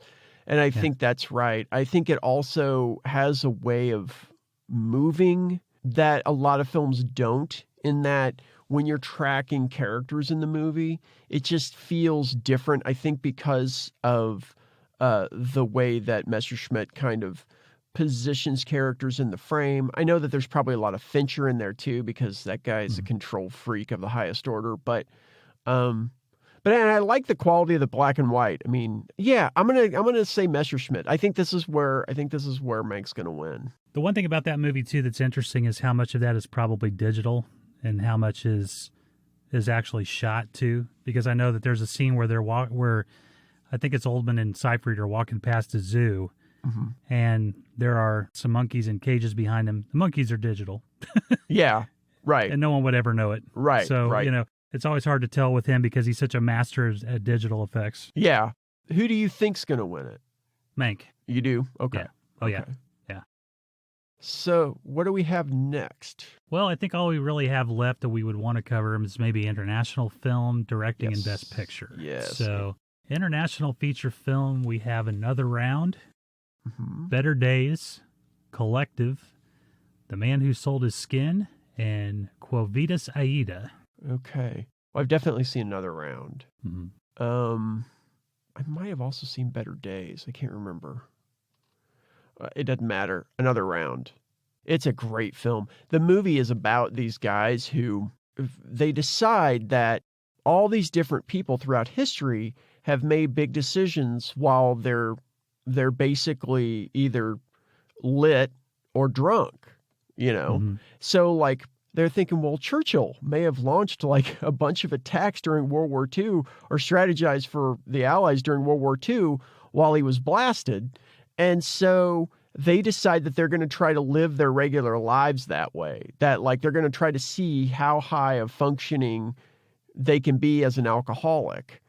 Speaker 3: And I think that's right. I think it also has a way of moving that a lot of films don't, in that when you're tracking characters in the movie, it just feels different. I think because of the way that Messerschmidt kind of positions characters in the frame. I know that there's probably a lot of Fincher in there too, because that guy is a control freak of the highest order. But and I like the quality of the black and white. I mean, yeah, I'm gonna say Messerschmidt. I think this is where Mank's gonna win.
Speaker 4: The one thing about that movie too that's interesting is how much of that is probably digital and how much is actually shot too. Because I know that there's a scene where where I think it's Oldman and Seyfried are walking past a zoo, and there are some monkeys in cages behind them. The monkeys are digital.
Speaker 3: Yeah, right.
Speaker 4: And no one would ever know it.
Speaker 3: Right.
Speaker 4: So
Speaker 3: right.
Speaker 4: It's always hard to tell with him because he's such a master at digital effects.
Speaker 3: Yeah. Who do you think's going to win it?
Speaker 4: Mank.
Speaker 3: You do? Okay.
Speaker 4: Yeah. Oh, yeah.
Speaker 3: Okay.
Speaker 4: Yeah.
Speaker 3: So what do we have next?
Speaker 4: Well, I think all we really have left that we would want to cover is maybe international film, directing, and best picture.
Speaker 3: Yes.
Speaker 4: So international feature film, we have Another Round, Better Days, Collective, The Man Who Sold His Skin, and Quo Vadis Aida.
Speaker 3: Okay. Well, I've definitely seen Another Round. I might have also seen Better Days. I can't remember. It doesn't matter. Another Round. It's a great film. The movie is about these guys who they decide that all these different people throughout history have made big decisions while they're basically either lit or drunk, So like they're thinking, well, Churchill may have launched like a bunch of attacks during World War II or strategized for the Allies during World War II while he was blasted. And so they decide that they're going to try to live their regular lives that way, that like they're going to try to see how high of functioning they can be as an alcoholic.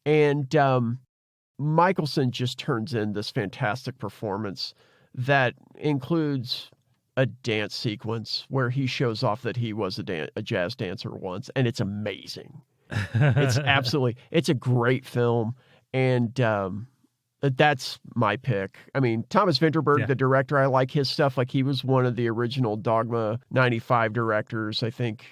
Speaker 3: And Michelson just turns in this fantastic performance that includes a dance sequence where he shows off that he was a jazz dancer once, and it's amazing. It's a great film, and that's my pick. I mean, Thomas Vinterberg, the director, I like his stuff. Like, he was one of the original Dogma 95 directors, I think.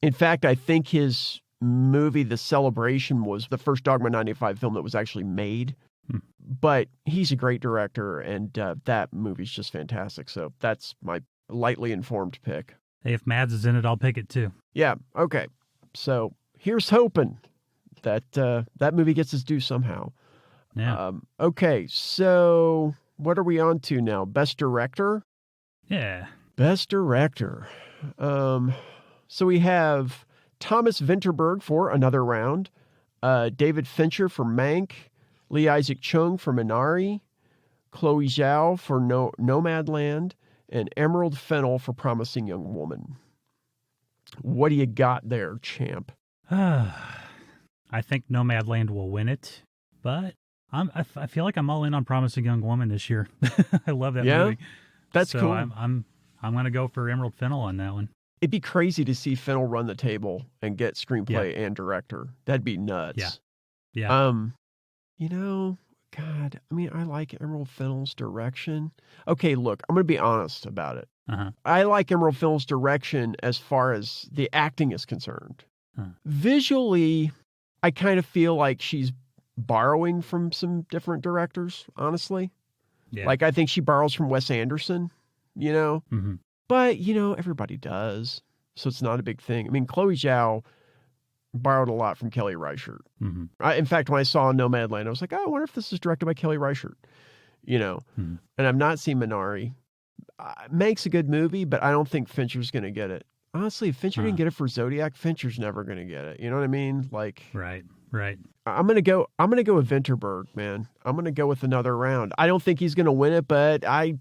Speaker 3: In fact, I think his movie, The Celebration, was the first Dogma 95 film that was actually made. But he's a great director, and that movie's just fantastic. So that's my lightly informed pick.
Speaker 4: Hey, if Mads is in it, I'll pick it too.
Speaker 3: Yeah, okay. So here's hoping that that movie gets its due somehow.
Speaker 4: Yeah.
Speaker 3: Okay, so what are we on to now? Best Director?
Speaker 4: Yeah.
Speaker 3: Best Director. So we have Thomas Vinterberg for Another Round, David Fincher for Mank, Lee Isaac Chung for Minari, Chloe Zhao for Nomadland, and Emerald Fennell for Promising Young Woman. What do you got there, champ?
Speaker 4: I think Nomadland will win it, but I feel like I'm all in on Promising Young Woman this year. I love that movie.
Speaker 3: That's
Speaker 4: so
Speaker 3: cool.
Speaker 4: I'm going to go for Emerald Fennell on that one.
Speaker 3: It'd be crazy to see Fennell run the table and get screenplay and director. That'd be nuts.
Speaker 4: Yeah.
Speaker 3: You know, God, I mean, I like Emerald Fennell's direction. Okay, look, I'm going to be honest about it. I like Emerald Fennell's direction as far as the acting is concerned. Visually, I kind of feel like she's borrowing from some different directors, honestly.
Speaker 4: Yeah.
Speaker 3: Like, I think she borrows from Wes Anderson, you know?
Speaker 4: Mm-hmm.
Speaker 3: But, you know, everybody does. So it's not a big thing. I mean, Chloe Zhao borrowed a lot from Kelly Reichardt.
Speaker 4: Mm-hmm.
Speaker 3: In fact, when I saw Nomadland, I was like, oh, I wonder if this is directed by Kelly Reichardt, you know?
Speaker 4: Mm-hmm.
Speaker 3: And I've not seen Minari. Makes a good movie, but I don't think Fincher's going to get it. Honestly, if Fincher didn't get it for Zodiac, Fincher's never going to get it. You know what I mean? Like,
Speaker 4: right.
Speaker 3: I'm going to go with Vinterberg, man. I'm going to go with Another Round. I don't think he's going to win it, but I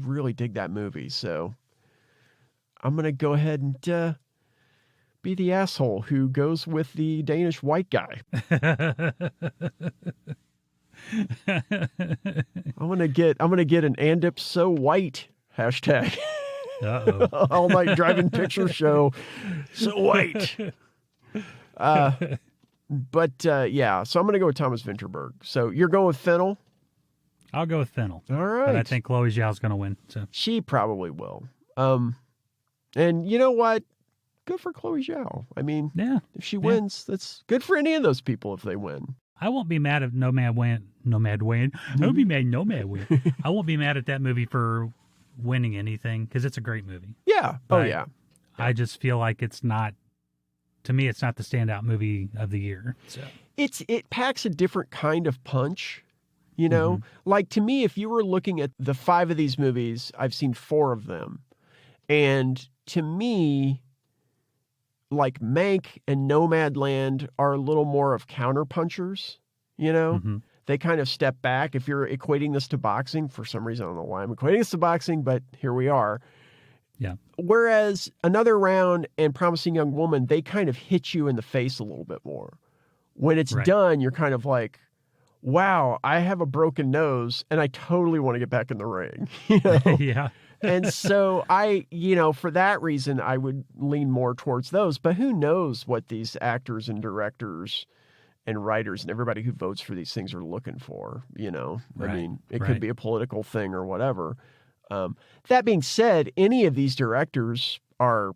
Speaker 3: really dig that movie. So I'm going to go ahead and be the asshole who goes with the Danish white guy. I'm gonna get an Andip so white hashtag. All-Night Drive-In Picture Show so white. Yeah, so I'm gonna go with Thomas Vinterberg. So you're going with Fennell?
Speaker 4: I'll go with Fennell.
Speaker 3: All right.
Speaker 4: But I think Chloe Zhao's gonna win. So
Speaker 3: she probably will. And you know what? Good for Chloe Zhao. I mean, if she wins, that's good for any of those people if they win.
Speaker 4: I won't be mad if Nomad win. I won't be mad Nomad win. I won't be mad at that movie for winning anything because it's a great movie.
Speaker 3: Yeah.
Speaker 4: But
Speaker 3: yeah.
Speaker 4: I just feel like it's not, to me, it's not the standout movie of the year. So
Speaker 3: it packs a different kind of punch, you know? Mm-hmm. Like, to me, if you were looking at the 5 of these movies, I've seen 4 of them. And to me, like, Mank and Nomadland are a little more of counterpunchers, you know? Mm-hmm. They kind of step back. If you're equating this to boxing, for some reason, I don't know why I'm equating this to boxing, but here we are.
Speaker 4: Yeah.
Speaker 3: Whereas Another Round and Promising Young Woman, they kind of hit you in the face a little bit more. When it's done, you're kind of like, wow, I have a broken nose and I totally want to get back in the ring. You know?
Speaker 4: Yeah.
Speaker 3: And so for that reason, I would lean more towards those. But who knows what these actors and directors and writers and everybody who votes for these things are looking for, you know?
Speaker 4: Right.
Speaker 3: I mean, it could be a political thing or whatever. That being said, any of these directors I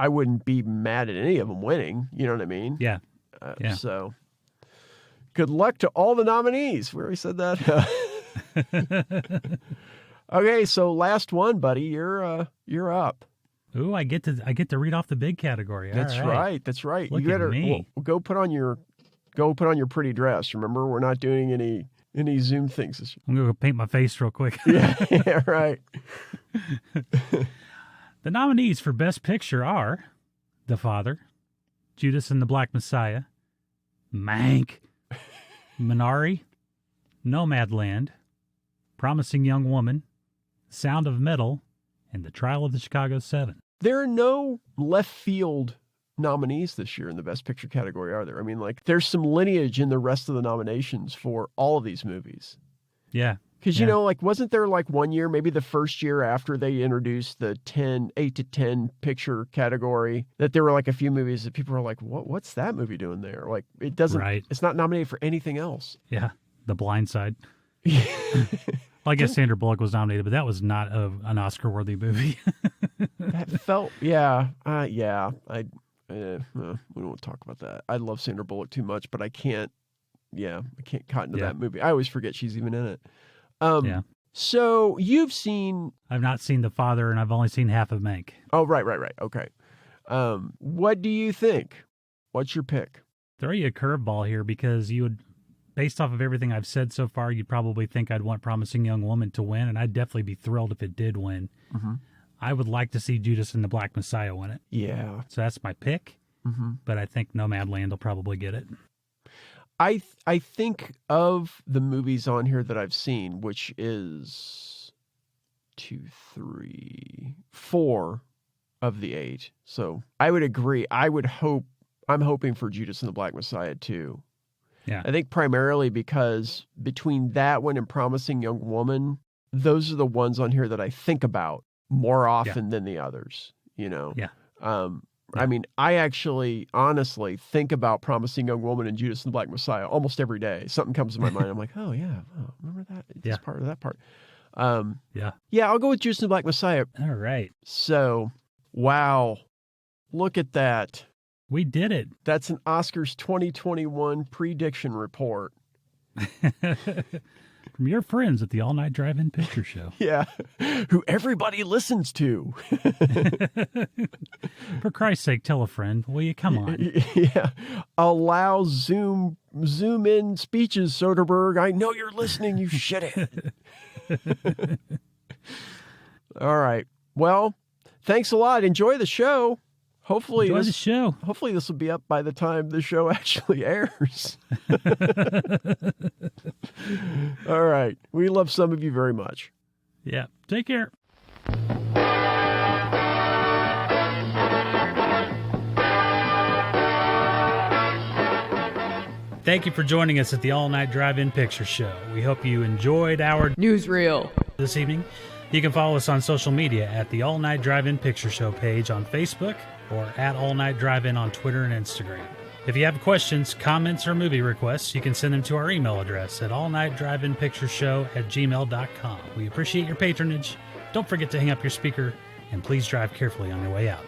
Speaker 3: wouldn't be mad at any of them winning. You know what I mean?
Speaker 4: Yeah.
Speaker 3: So good luck to all the nominees. We already said that. Okay, so last one, buddy. You're up.
Speaker 4: Ooh, I get to read off the big category.
Speaker 3: That's right. That's right.
Speaker 4: Look at me.
Speaker 3: Go put on your pretty dress. Remember, we're not doing any Zoom things this year.
Speaker 4: I'm gonna go paint my face real quick.
Speaker 3: Yeah, right.
Speaker 4: The nominees for Best Picture are The Father, Judas and the Black Messiah, Mank, Minari, Nomadland, Promising Young Woman, Sound of Metal, and The Trial of the Chicago 7.
Speaker 3: There are no left field nominees this year in the Best Picture category, are there? I mean, like, there's some lineage in the rest of the nominations for all of these movies.
Speaker 4: Yeah.
Speaker 3: Because,
Speaker 4: Yeah.
Speaker 3: like, wasn't there like one year, maybe the first year after they introduced the 8 to 10 picture category, that there were like a few movies that people were like, what's that movie doing there? Like,
Speaker 4: Right.
Speaker 3: it's not nominated for anything else.
Speaker 4: Yeah. The Blind Side. Well, I guess Sandra Bullock was nominated, but that was not an Oscar-worthy movie.
Speaker 3: That felt, yeah. We won't talk about that. I love Sandra Bullock too much, but I can't cotton to that movie. I always forget she's even in it.
Speaker 4: Yeah.
Speaker 3: So you've seen...
Speaker 4: I've not seen The Father, and I've only seen half of Mank.
Speaker 3: Oh, right. Okay. What do you think? What's your pick?
Speaker 4: Throw you a curveball here because you would, based off of everything I've said so far, you'd probably think I'd want Promising Young Woman to win, and I'd definitely be thrilled if it did win.
Speaker 3: Mm-hmm.
Speaker 4: I would like to see Judas and the Black Messiah win it.
Speaker 3: Yeah.
Speaker 4: So that's my pick,
Speaker 3: Mm-hmm.
Speaker 4: but I think Nomadland will probably get it.
Speaker 3: I think of the movies on here that I've seen, which is 2, 3, 4 of the 8. So I would agree. I'm hoping for Judas and the Black Messiah too.
Speaker 4: Yeah.
Speaker 3: I think primarily because between that one and Promising Young Woman, those are the ones on here that I think about more often than the others,
Speaker 4: Yeah.
Speaker 3: I mean, I actually, honestly, think about Promising Young Woman and Judas and the Black Messiah almost every day. Something comes to my mind. I'm like, oh, yeah. Oh, remember that? This part or that part.
Speaker 4: Yeah.
Speaker 3: Yeah, I'll go with Judas and the Black Messiah.
Speaker 4: All right.
Speaker 3: So, wow. Look at that.
Speaker 4: We did it.
Speaker 3: That's an Oscars 2021 prediction report.
Speaker 4: From your friends at the All-Night Drive-In Picture Show.
Speaker 3: Yeah. Who everybody listens to.
Speaker 4: For Christ's sake, tell a friend. Will you? Come on.
Speaker 3: Yeah. Allow zoom in speeches, Soderbergh. I know you're listening, you shithead. All right. Well, thanks a lot. Enjoy the show. Hopefully
Speaker 4: Enjoy the show.
Speaker 3: Hopefully this will be up by the time the show actually airs. All right. We love some of you very much.
Speaker 4: Yeah. Take care. Thank you for joining us at the All-Night Drive-In Picture Show. We hope you enjoyed our
Speaker 2: newsreel
Speaker 4: this evening. You can follow us on social media at the All-Night Drive-In Picture Show page on Facebook or at All-Night Drive-In on Twitter and Instagram. If you have questions, comments, or movie requests, you can send them to our email address at allnightdriveinpictureshow@gmail.com. We appreciate your patronage. Don't forget to hang up your speaker, and please drive carefully on your way out.